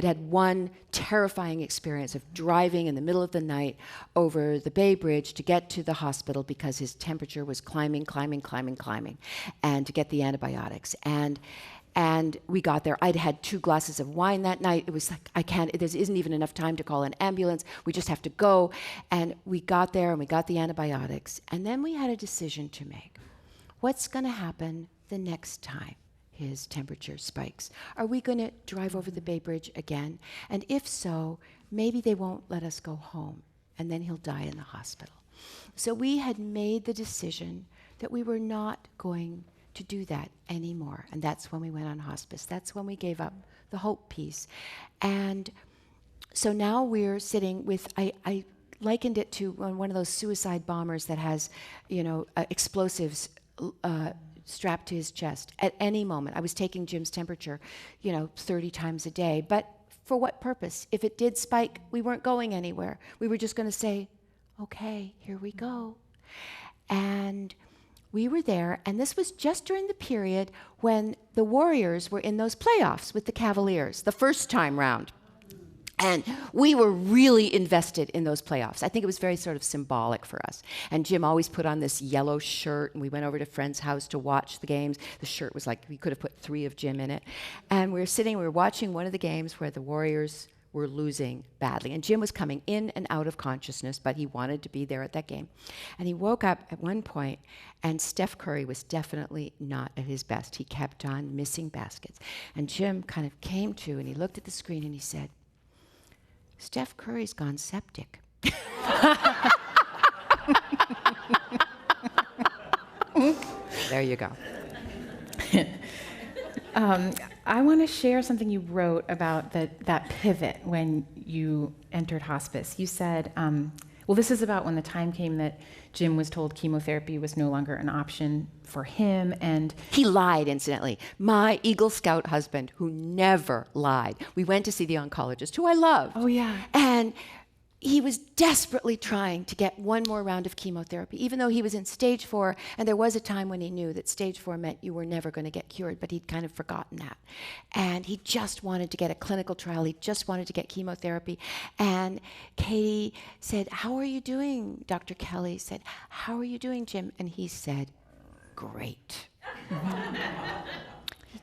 had one terrifying experience of driving in the middle of the night over the Bay Bridge to get to the hospital because his temperature was climbing, and to get the antibiotics. And we got there. I'd had 2 glasses of wine that night. It was like, there isn't even enough time to call an ambulance. We just have to go. And we got there and we got the antibiotics. And then we had a decision to make. What's going to happen the next time his temperature spikes? Are we going to drive over the Bay Bridge again? And if so, maybe they won't let us go home, and then he'll die in the hospital. So we had made the decision that we were not going to do that anymore. And that's when we went on hospice. That's when we gave up the hope piece. And so now we're sitting with, I likened it to one of those suicide bombers that has, explosives strapped to his chest. At any moment, I was taking Jim's temperature, 30 times a day. But for what purpose? If it did spike, we weren't going anywhere. We were just going to say, okay, here we go. And we were there, and this was just during the period when the Warriors were in those playoffs with the Cavaliers, the first time round. And we were really invested in those playoffs. I think it was very sort of symbolic for us. And Jim always put on this yellow shirt, and we went over to a friend's house to watch the games. The shirt was like, we could have put 3 of Jim in it. And we were watching one of the games where the Warriors were losing badly. And Jim was coming in and out of consciousness, but he wanted to be there at that game. And he woke up at one point, and Steph Curry was definitely not at his best. He kept on missing baskets. And Jim kind of came to, and he looked at the screen, and he said, Steph Curry's gone septic. There you go. I want to share something you wrote about that pivot when you entered hospice. You said, well, this is about when the time came that Jim was told chemotherapy was no longer an option for him, and he lied, incidentally. My Eagle Scout husband, who never lied. We went to see the oncologist, who I loved. Oh, yeah. And he was desperately trying to get one more round of chemotherapy, even though he was in stage 4, and there was a time when he knew that stage 4 meant you were never going to get cured, but he'd kind of forgotten that. And he just wanted to get a clinical trial. He just wanted to get chemotherapy. And Katie said, how are you doing? Dr. Kelly said, how are you doing, Jim? And he said, great.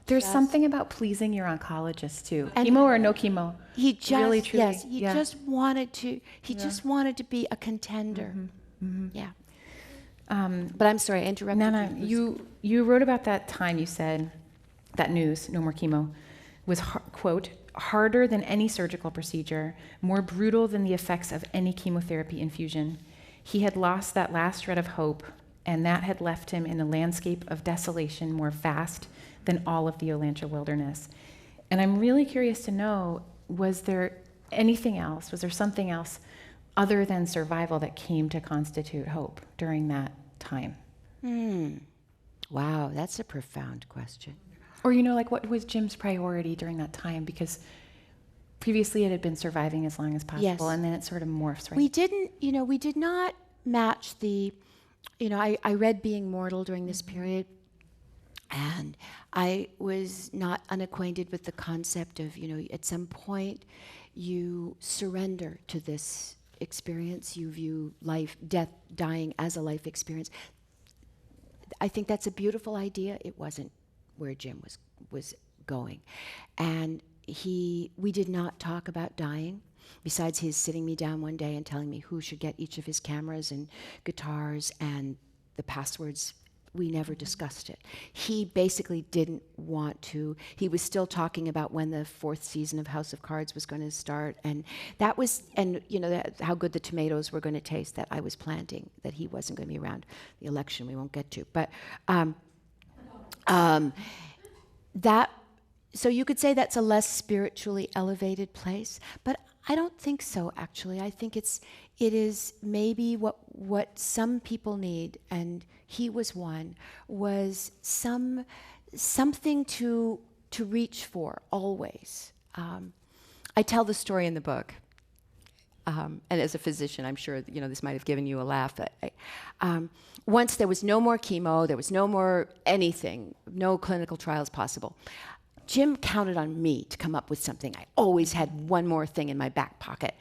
There's something about pleasing your oncologist too. Chemo or no chemo? He just, really, truly, yes, he just wanted to. He just wanted to be a contender. Yeah. But I'm sorry, I interrupted No, you. you wrote about that time. You said that news, no more chemo, was quote harder than any surgical procedure, more brutal than the effects of any chemotherapy infusion. He had lost that last shred of hope, and that had left him in a landscape of desolation more vast than all of the Olancha wilderness. And I'm really curious to know, was there anything else, was there something else other than survival that came to constitute hope during that time? Wow, that's a profound question. Or, like what was Jim's priority during that time? Because previously it had been surviving as long as possible, Yes. and then it sort of morphs, right? We did not match the, I read Being Mortal during this period, and I was not unacquainted with the concept of, at some point you surrender to this experience. You view life, death, dying as a life experience. I think that's a beautiful idea. It wasn't where Jim was going. And we did not talk about dying. Besides his sitting me down one day and telling me who should get each of his cameras and guitars and the passwords, we never discussed it. He basically didn't want to. He was still talking about when the 4th season of House of Cards was going to start, and that was, how good the tomatoes were going to taste that I was planting, that he wasn't going to be around the election we won't get to. But so you could say that's a less spiritually elevated place, but I don't think so, actually. I think it is maybe what some people need, and he was one, was something to reach for always. I tell the story in the book, and as a physician, I'm sure this might have given you a laugh. Once there was no more chemo, there was no more anything, no clinical trials possible. Jim counted on me to come up with something. I always had one more thing in my back pocket,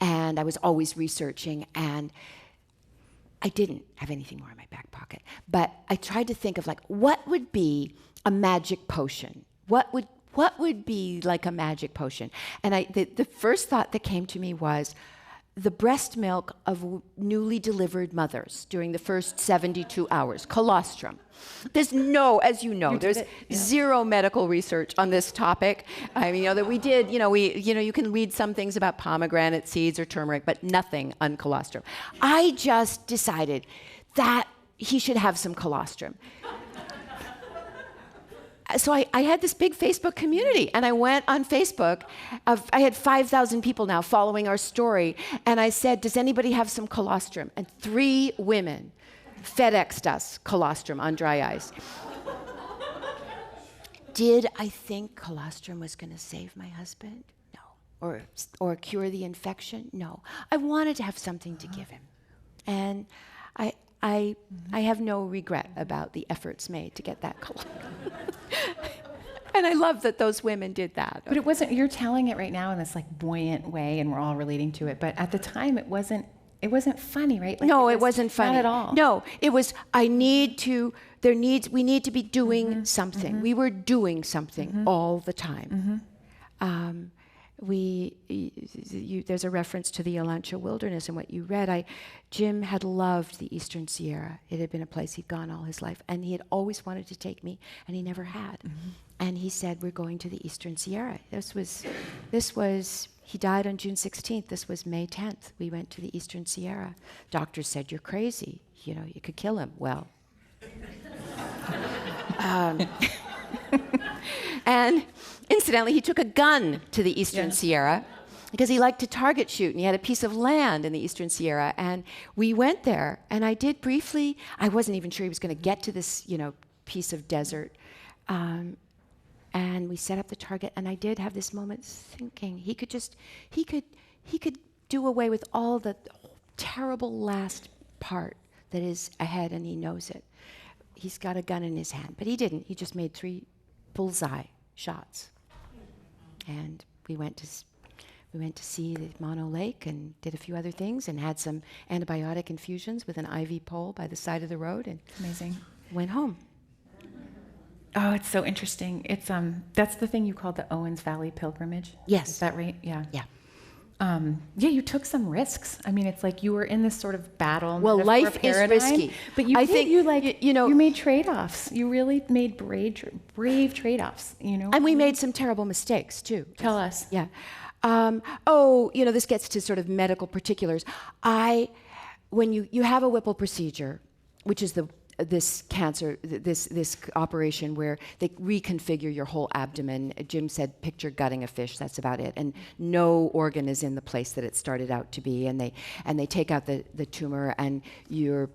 and I was always researching, and I didn't have anything more in my back pocket. But I tried to think of what would be a magic potion? What would be like a magic potion? And the first thought that came to me was the breast milk of newly delivered mothers during the first 72 hours, colostrum. There's no, as you know, there's zero medical research on this topic. I mean, that we did, you can read some things about pomegranate seeds or turmeric, but nothing on colostrum. I just decided that he should have some colostrum. So I had this big Facebook community, and I went on Facebook. I had 5,000 people now following our story, and I said, does anybody have some colostrum? And 3 women FedExed us colostrum on dry ice. Did I think colostrum was going to save my husband? No. Or cure the infection? No. I wanted to have something to give him. And I have no regret about the efforts made to get that colostrum. And I love that those women did that. But it wasn't, you're telling it right now in this like buoyant way and we're all relating to it, but at the time it wasn't funny, right? Like, no, it wasn't funny. Not at all. No, it was, we need to be doing something. We were doing something all the time. There's a reference to the Olancha Wilderness in what you read. Jim had loved the Eastern Sierra. It had been a place he'd gone all his life, and he had always wanted to take me, and he never had. And he said, we're going to the Eastern Sierra. This was, he died on June 16th. This was May 10th. We went to the Eastern Sierra. Doctors said, you're crazy. You could kill him. Well. And incidentally, he took a gun to the Eastern Sierra because he liked to target shoot, and he had a piece of land in the Eastern Sierra. And we went there, and I did briefly. I wasn't even sure he was going to get to this, piece of desert. And we set up the target, and I did have this moment thinking he could do away with all the terrible last part that is ahead, and he knows it. He's got a gun in his hand, but he didn't. He just made 3 bullseye shots. And we went to see the Mono Lake and did a few other things and had some antibiotic infusions with an IV pole by the side of the road, and amazing. Went home. Oh, it's so interesting. It's that's the thing you called the Owens Valley Pilgrimage. Yes. Is that right? Yeah. Yeah. Yeah, you took some risks. I mean, it's like you were in this sort of battle. Well, life is risky. But you made trade-offs. You really made brave trade-offs, And we made some terrible mistakes, too. Tell us. Yeah. This gets to sort of medical particulars. When you have a Whipple procedure, which is this operation where they reconfigure your whole abdomen. Jim said, picture gutting a fish. That's about it. And no organ is in the place that it started out to be. And they take out the tumor, and you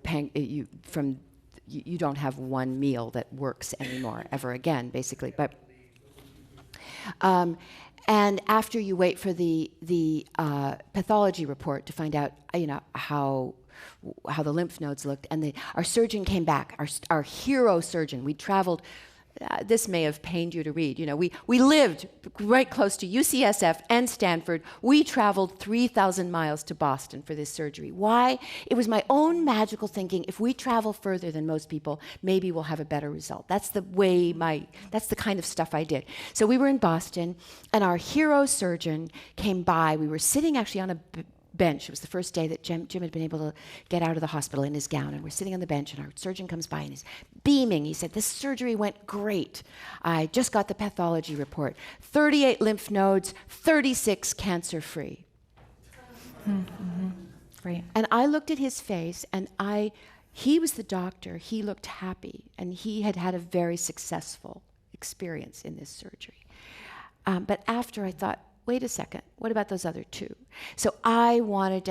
don't have one meal that works anymore ever again, basically. But and after you wait for the pathology report to find out, how the lymph nodes looked, and our surgeon came back, our hero surgeon. We traveled. This may have pained you to read. We lived right close to UCSF and Stanford. We traveled 3,000 miles to Boston for this surgery. Why? It was my own magical thinking. If we travel further than most people, maybe we'll have a better result. That's the kind of stuff I did. So we were in Boston, and our hero surgeon came by. We were sitting actually on a bench. It was the first day that Jim had been able to get out of the hospital in his gown, and we're sitting on the bench, and our surgeon comes by, and he's beaming. He said, this surgery went great. I just got the pathology report. 38 lymph nodes, 36 cancer-free. Right. And I looked at his face, and he was the doctor. He looked happy, and he had had a very successful experience in this surgery. But after, I thought, wait a second, what about those other 2? So I wanted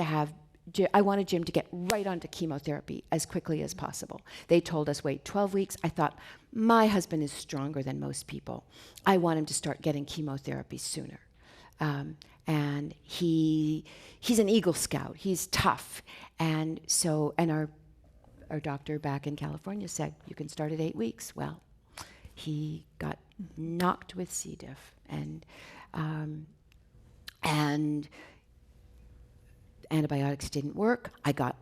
Jim to get right onto chemotherapy as quickly as possible. They told us, wait 12 weeks. I thought, my husband is stronger than most people. I want him to start getting chemotherapy sooner. And he's an Eagle Scout. He's tough. And our doctor back in California said, you can start at 8 weeks. Well, he got knocked with C. diff. And antibiotics didn't work. I got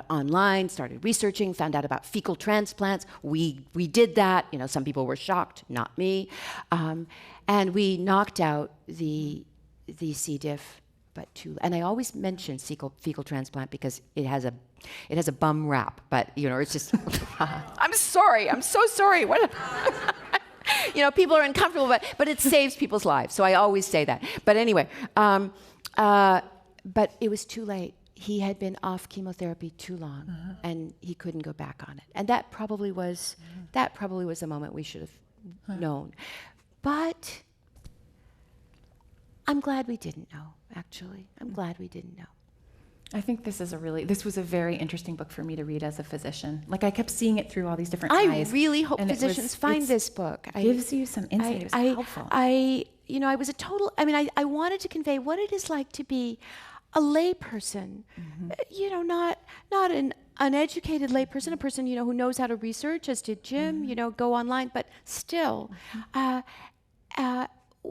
online, started researching, found out about fecal transplants. We did that. Some people were shocked, not me. And we knocked out the C. diff but and I always mention fecal transplant because it has a bum rap, but it's just, I'm sorry, I'm so sorry. What? People are uncomfortable, but it saves people's lives, so I always say that. But anyway, but it was too late. He had been off chemotherapy too long, and he couldn't go back on it. And that probably was the moment we should have known. But I'm glad we didn't know, actually. I'm glad we didn't know. I think this was a very interesting book for me to read as a physician. Like, I kept seeing it through all these different eyes. I really hope physicians find this book. It gives you some insight. It was helpful. I was I wanted to convey what it is like to be a lay person, not an uneducated lay person, a person, who knows how to research, as did Jim, go online, but still,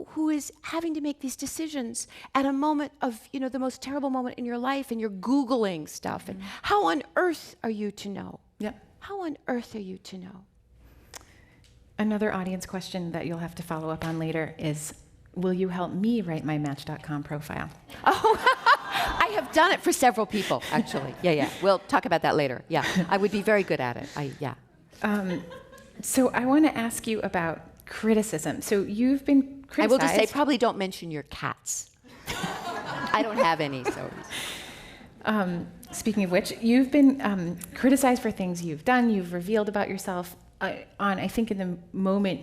who is having to make these decisions at a moment of, the most terrible moment in your life, and you're Googling stuff. And how on earth are you to know? Yeah. How on earth are you to know? Another audience question that you'll have to follow up on later is, will you help me write my Match.com profile? Oh, I have done it for several people, actually. Yeah. We'll talk about that later. Yeah, I would be very good at it. So I want to ask you about criticism. So you've been criticized. I will just say, probably don't mention your cats. I don't have any, so. Speaking of which, you've been criticized for things you've done, you've revealed about yourself. I think in the moment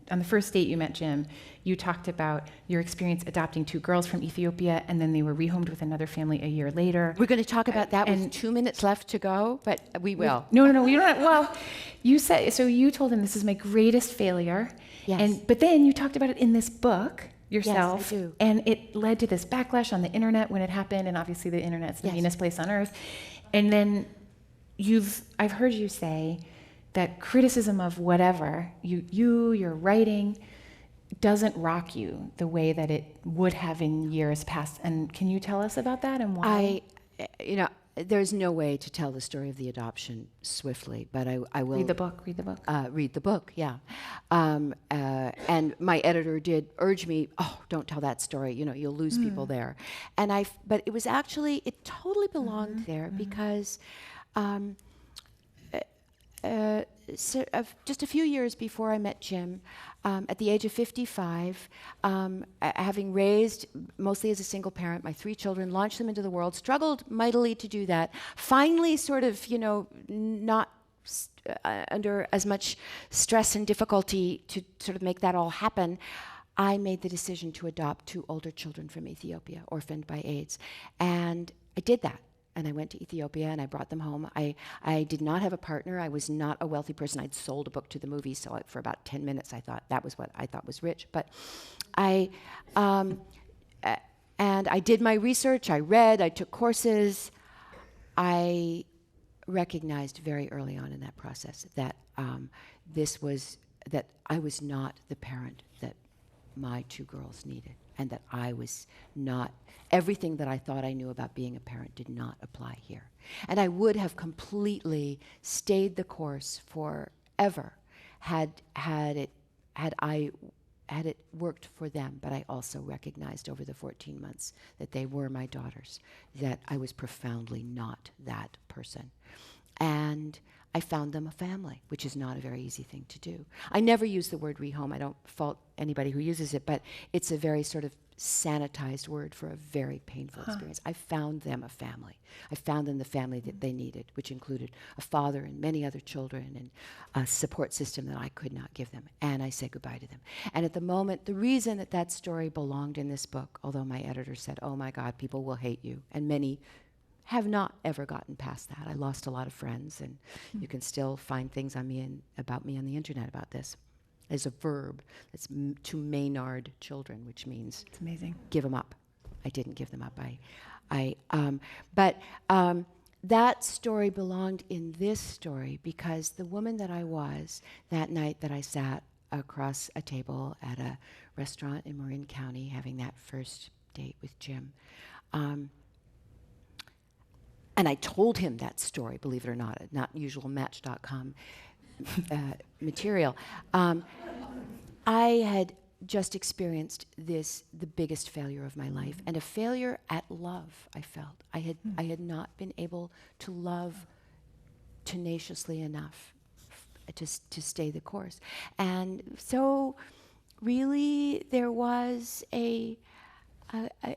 on the first date you met Jim, you talked about your experience adopting 2 girls from Ethiopia, and then they were rehomed with another family a year later. We're going to talk about that with 2 minutes left to go, but we will. No, we don't. Well, you told him this is my greatest failure. Yes. But then you talked about it in this book yourself. Yes, I do. And it led to this backlash on the internet when it happened, and obviously the internet's the meanest place on earth. And then I've heard you say that criticism of whatever, your writing, doesn't rock you the way that it would have in years past. And can you tell us about that and why? There's no way to tell the story of the adoption swiftly, but I will. Read the book. Read the book, yeah. And my editor did urge me, don't tell that story, you'll lose people there. But it was actually, it totally belonged there because just a few years before I met Jim, at the age of 55, having raised mostly as a single parent my 3 children, launched them into the world, struggled mightily to do that, finally sort of, not under as much stress and difficulty to sort of make that all happen, I made the decision to adopt 2 older children from Ethiopia, orphaned by AIDS. And I did that. And I went to Ethiopia and I brought them home. I did not have a partner. I was not a wealthy person. I'd sold a book to the movies, so for about 10 minutes I thought that was what I thought was rich. But and I did my research. I read. I took courses. I recognized very early on in that process that that I was not the parent that my 2 girls needed, and that I was not. Everything that I thought I knew about being a parent did not apply here. And I would have completely stayed the course forever had it worked for them. But I also recognized over the 14 months that they were my daughters, that I was profoundly not that person. And I found them a family, which is not a very easy thing to do. I never use the word rehome. I don't fault anybody who uses it, but it's a very sort of sanitized word for a very painful experience. I found them a family. I found them the family that they needed, which included a father and many other children and a support system that I could not give them. And I said goodbye to them. And at the moment, the reason that story belonged in this book, although my editor said, oh my God, people will hate you, and many have not ever gotten past that. I lost a lot of friends, and you can still find things about me on the internet about this. There's a verb that's to Maynard children, which means it's amazing. Give them up. I didn't give them up. But that story belonged in this story because the woman that I was that night that I sat across a table at a restaurant in Marin County having that first date with Jim, and I told him that story, believe it or not usual Match.com material. I had just experienced the biggest failure of my life, and a failure at love. I felt I had not been able to love tenaciously enough to stay the course, and so really there was a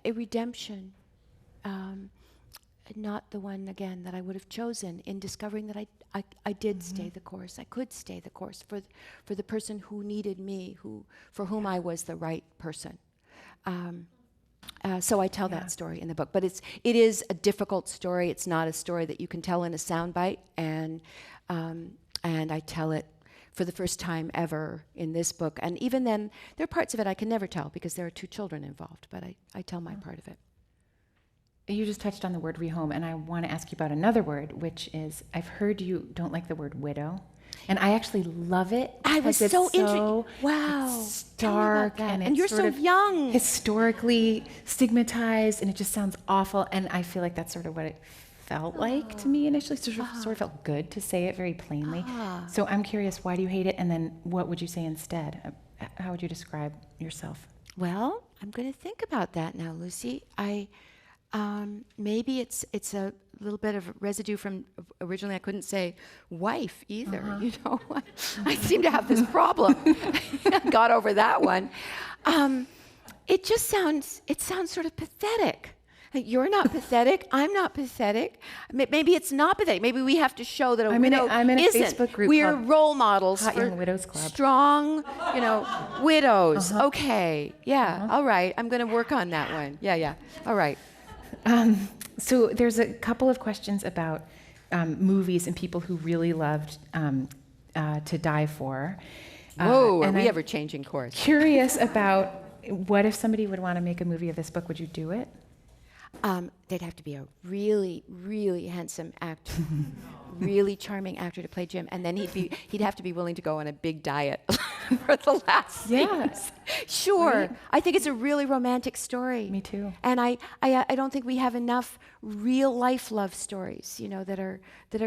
redemption. Not the one, again, that I would have chosen, in discovering that I did stay the course. I could stay the course for the person who needed me, for whom I was the right person. So I tell that story in the book. But it is a difficult story. It's not a story that you can tell in a soundbite. And I tell it for the first time ever in this book. And even then, there are parts of it I can never tell because there are 2 children involved. But I tell my part of it. You just touched on the word rehome, and I want to ask you about another word, which is, I've heard you don't like the word widow, and I actually love it. I was so intrigued. Wow. It's dark, and you're so young. Historically stigmatized, and it just sounds awful, and I feel like that's sort of what it felt like to me initially. Sort of felt good to say it very plainly. So I'm curious, why do you hate it, and then what would you say instead? How would you describe yourself? Well, I'm going to think about that now, Lucy. Maybe it's a little bit of residue from originally I couldn't say wife either. You know, I seem to have this problem. I got over that one. It sounds sort of pathetic. Like, you're not pathetic. I'm not pathetic. Maybe it's not pathetic. Maybe we have to show that I'm in a isn't. Facebook group We're called role models Hot for Young Widows Club. Strong, widows. Okay, yeah, all right. I'm going to work on that one. Yeah, all right. So there's a couple of questions about movies and people who really loved To Die For. Whoa, are and we I'm ever changing course? Curious about what if somebody would want to make a movie of this book? Would you do it? They'd have to be a really, really handsome actor, really charming actor to play Jim, and then he'd have to be willing to go on a big diet for the last scenes. Sure, right. I think it's a really romantic story. Me too. And I don't think we have enough real life love stories, that are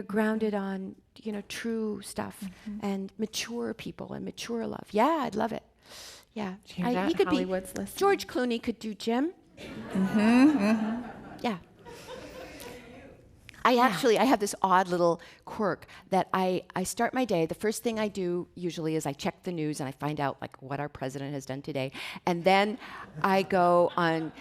grounded on true stuff and mature people and mature love. Yeah, I'd love it. Yeah, Did you hear that? he could Hollywood's be. listening. George Clooney could do Jim. Yeah. I have this odd little quirk that I start my day. The first thing I do usually is I check the news and I find out what our president has done today. And then I go on,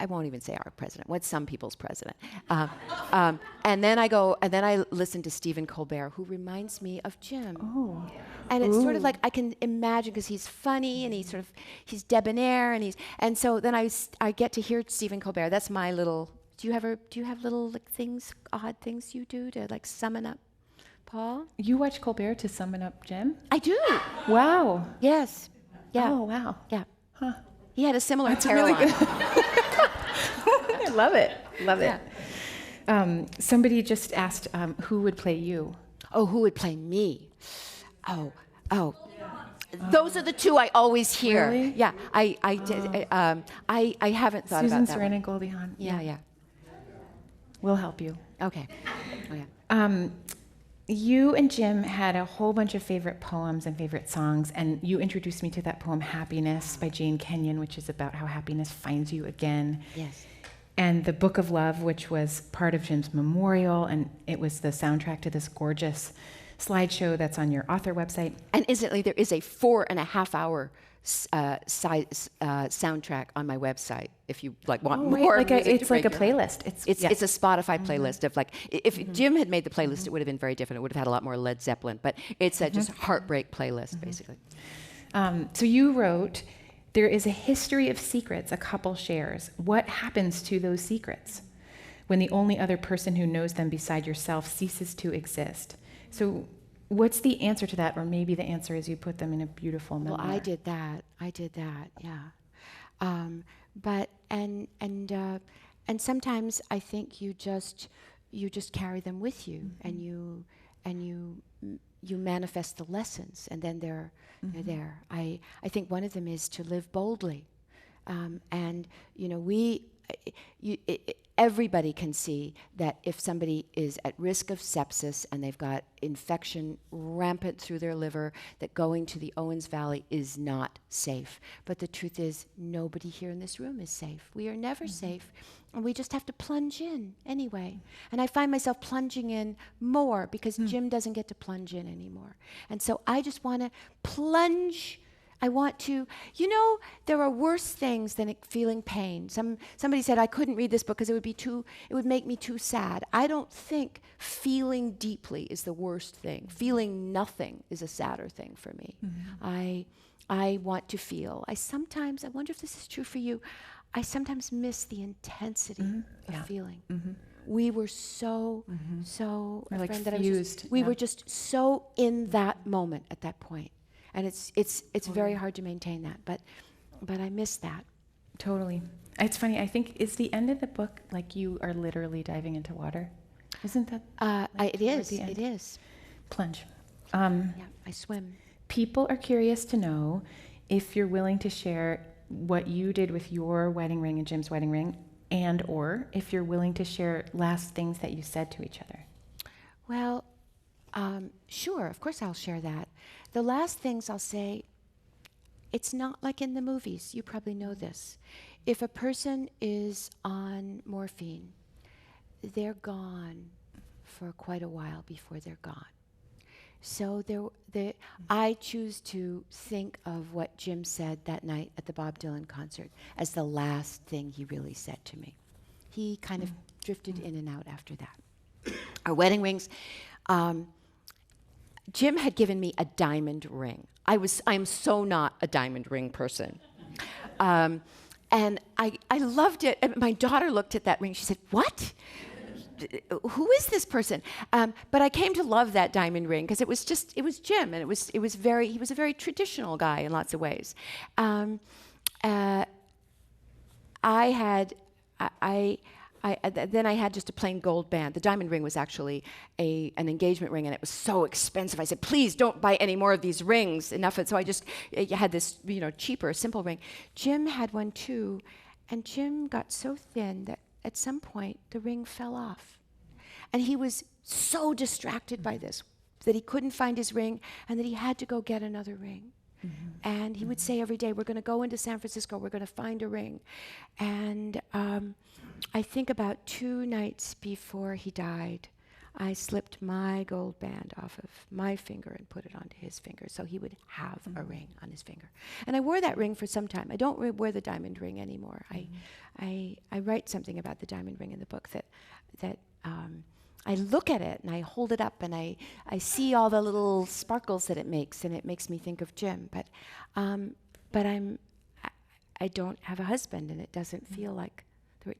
I won't even say our president, what's some people's president. And then I listen to Stephen Colbert, who reminds me of Jim. Oh. And it's sort of like I can imagine, because he's funny and he's debonair and so then I get to hear Stephen Colbert. That's my little. Do you have little odd things you do to summon up Paul? You watch Colbert to summon up Jim? I do. Wow. Yes. Yeah. Oh, wow. Yeah. Huh. He had a similar That's hairline. really good. I love it. Love it. Somebody just asked who would play you? Oh, who would play me? Oh. Those are the 2 I always hear. Really? Yeah, I haven't thought Susan about that. Sarandon, Goldie Hawn. Yeah. We'll help you. Okay. Oh, yeah. You and Jim had a whole bunch of favorite poems and favorite songs, and you introduced me to that poem Happiness by Jane Kenyon, which is about how happiness finds you again. Yes. And the Book of Love, which was part of Jim's memorial, and it was the soundtrack to this gorgeous slideshow that's on your author website. And incidentally, there is a 4.5-hour soundtrack on my website if you want more. It's like a playlist. It's a Spotify playlist of if Jim had made the playlist, it would have been very different. It would have had a lot more Led Zeppelin, but it's a just heartbreak playlist basically. So you wrote, there is a history of secrets a couple shares. What happens to those secrets when the only other person who knows them beside yourself ceases to exist? So what's the answer to that? Or maybe the answer is you put them in a beautiful memoir. Well, I did that, yeah. But sometimes I think you just carry them with you, and you manifest the lessons, and then they're there. I think one of them is to live boldly, and everybody can see that if somebody is at risk of sepsis and they've got infection rampant through their liver, that going to the Owens Valley is not safe. But the truth is, nobody here in this room is safe. We are never safe, and we just have to plunge in anyway. And I find myself plunging in more because Jim doesn't get to plunge in anymore. And so I just want to plunge. I want to, there are worse things than feeling pain. Somebody said I couldn't read this book because it would make me too sad. I don't think feeling deeply is the worst thing. Feeling nothing is a sadder thing for me. I want to feel. I wonder if this is true for you, I sometimes miss the intensity of feeling. We were so, We're a like friend that I was fused. we were just so in that moment at that point. And it's very hard to maintain that, but I miss that. Totally. It's funny. I think is the end of the book like you are literally diving into water? Isn't that? It is. the end? It is. Plunge. Yeah, I swim. People are curious to know if you're willing to share what you did with your wedding ring and Jim's wedding ring, and or if you're willing to share last things that you said to each other. Well, sure. Of course, I'll share that. The last things I'll say, it's not like in the movies. You probably know this. If a person is on morphine, they're gone for quite a while before they're gone. So I choose to think of what Jim said that night at the Bob Dylan concert as the last thing he really said to me. He kind of drifted in and out after that. Our wedding rings. Jim had given me a diamond ring. I'm so not a diamond ring person. And I loved it. And my daughter looked at that ring. She said, "What? Who is this person?" But I came to love that diamond ring because it was Jim, and he was a very traditional guy in lots of ways. Then I had just a plain gold band. The diamond ring was actually an engagement ring, and it was so expensive. I said, "Please don't buy any more of these rings. Enough of it." So I just had this, cheaper, simple ring. Jim had one too, and Jim got so thin that at some point the ring fell off. And he was so distracted by this that he couldn't find his ring and that he had to go get another ring. And he would say every day, "We're going to go into San Francisco, we're going to find a ring." And I think about 2 nights before he died, I slipped my gold band off of my finger and put it onto his finger so he would have a ring on his finger. And I wore that ring for some time. I don't wear the diamond ring anymore. I write something about the diamond ring in the book that I look at it and I hold it up and I see all the little sparkles that it makes, and it makes me think of Jim. But I don't have a husband, and it doesn't feel like.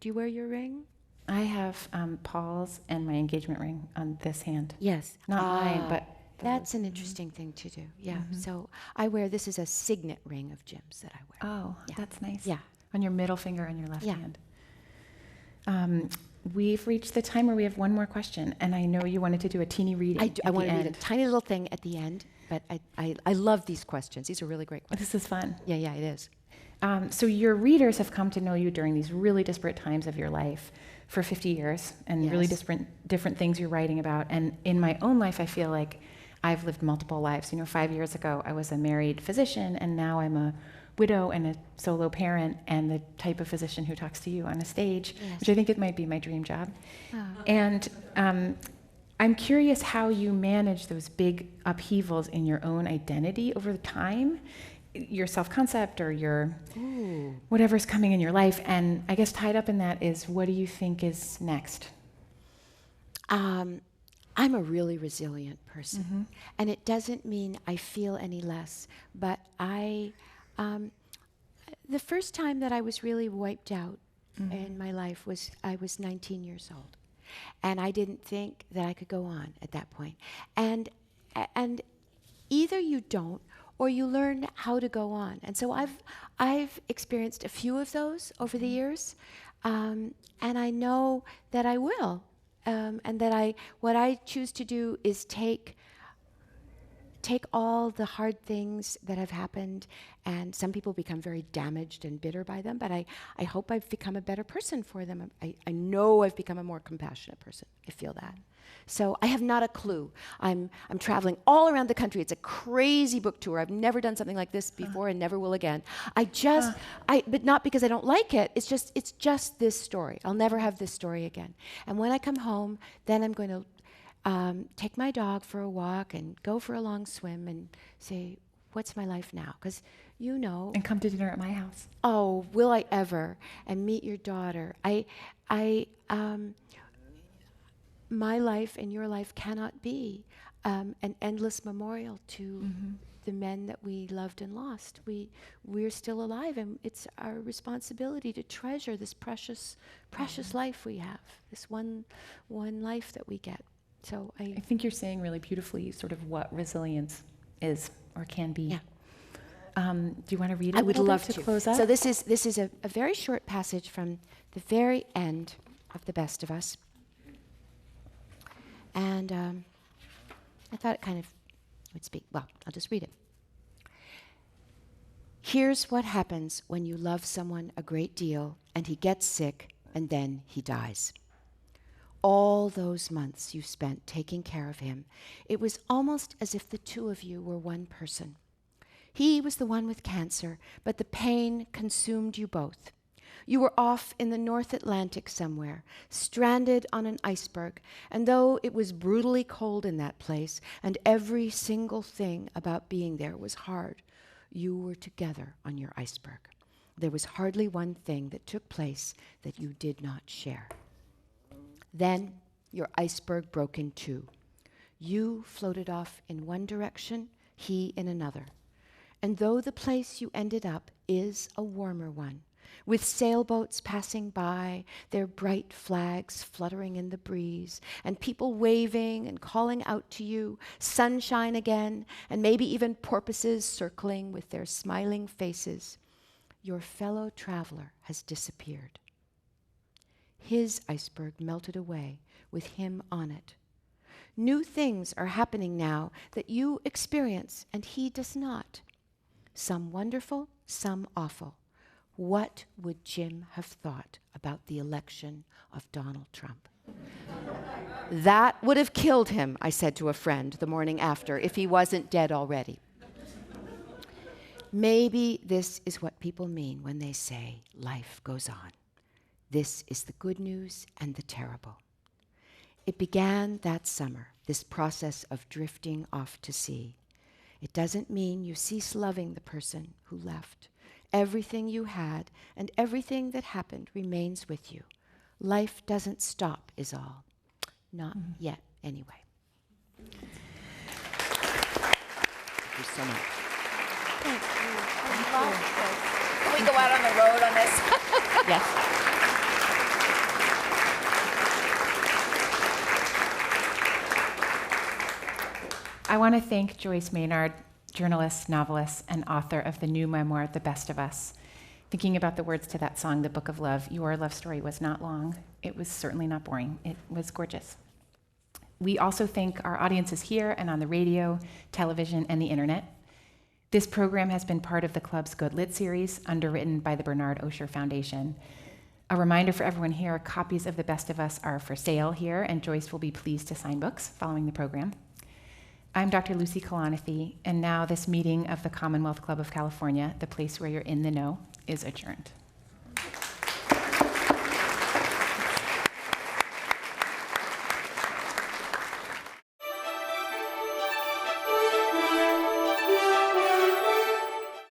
Do you wear your ring? I have Paul's and my engagement ring on this hand. Yes. Not mine, but that's an interesting thing to do. Yeah. So this is a signet ring of Jim's that I wear. Oh, Yeah. that's nice. Yeah. On your middle finger on your left Yeah. hand. We've reached the time where we have one more question, and I know you wanted to do a teeny reading. I want to read a tiny little thing at the end, but I love these questions. These are really great questions. This is fun. Yeah, it is. So your readers have come to know you during these really disparate times of your life for 50 years, and really Yes. different things you're writing about. And in my own life, I feel like I've lived multiple lives. 5 years ago, I was a married physician, and now I'm a widow and a solo parent and the type of physician who talks to you on a stage, Yes. which I think it might be my dream job. Oh. And I'm curious how you manage those big upheavals in your own identity over time, your self-concept or your whatever's coming in your life. And I guess tied up in that is, what do you think is next? I'm a really resilient person, and it doesn't mean I feel any less, but the first time that I was really wiped out in my life was I was 19 years old, and I didn't think that I could go on at that point. And either you don't or you learn how to go on. And so I've experienced a few of those over the years, and I know that I will, and that what I choose to do is take take all the hard things that have happened, and some people become very damaged and bitter by them, but I hope I've become a better person for them. I know I've become a more compassionate person. I feel that. So I have not a clue. I'm traveling all around the country. It's a crazy book tour. I've never done something like this before and never will again. But not because I don't like it. It's just this story. I'll never have this story again. And when I come home, then I'm going to take my dog for a walk and go for a long swim and say, what's my life now? Because you know. And come to dinner at my house. Oh, will I ever? And meet your daughter. My life and your life cannot be an endless memorial to the men that we loved and lost. We're still alive, and it's our responsibility to treasure this precious life we have, this one life that we get. So I think you're saying really beautifully sort of what resilience is or can be. Yeah. Do you want to read it? I would love to close up? So this is a very short passage from the very end of The Best of Us. And I thought it kind of would speak. Well, I'll just read it. Here's what happens when you love someone a great deal and he gets sick and then he dies. All those months you spent taking care of him, it was almost as if the two of you were one person. He was the one with cancer, but the pain consumed you both. You were off in the North Atlantic somewhere, stranded on an iceberg, and though it was brutally cold in that place, and every single thing about being there was hard, you were together on your iceberg. There was hardly one thing that took place that you did not share. Then your iceberg broke in two. You floated off in one direction, he in another. And though the place you ended up is a warmer one, with sailboats passing by, their bright flags fluttering in the breeze, and people waving and calling out to you, sunshine again, and maybe even porpoises circling with their smiling faces, your fellow traveler has disappeared. His iceberg melted away with him on it. New things are happening now that you experience and he does not. Some wonderful, some awful. What would Jim have thought about the election of Donald Trump? That would have killed him, I said to a friend the morning after, if he wasn't dead already. Maybe this is what people mean when they say life goes on. This is the good news and the terrible. It began that summer, this process of drifting off to sea. It doesn't mean you cease loving the person who left. Everything you had and everything that happened remains with you. Life doesn't stop, is all. Not yet, anyway. Thank you so much. Thank you. I love this. Can we go out on the road on this? Yes. I want to thank Joyce Maynard, journalist, novelist, and author of the new memoir, The Best of Us. Thinking about the words to that song, The Book of Love, your love story was not long. It was certainly not boring. It was gorgeous. We also thank our audiences here and on the radio, television, and the internet. This program has been part of the club's Good Lit series, underwritten by the Bernard Osher Foundation. A reminder for everyone here, copies of The Best of Us are for sale here, and Joyce will be pleased to sign books following the program. I'm Dr. Lucy Kalanithi, and now this meeting of the Commonwealth Club of California, the place where you're in the know, is adjourned.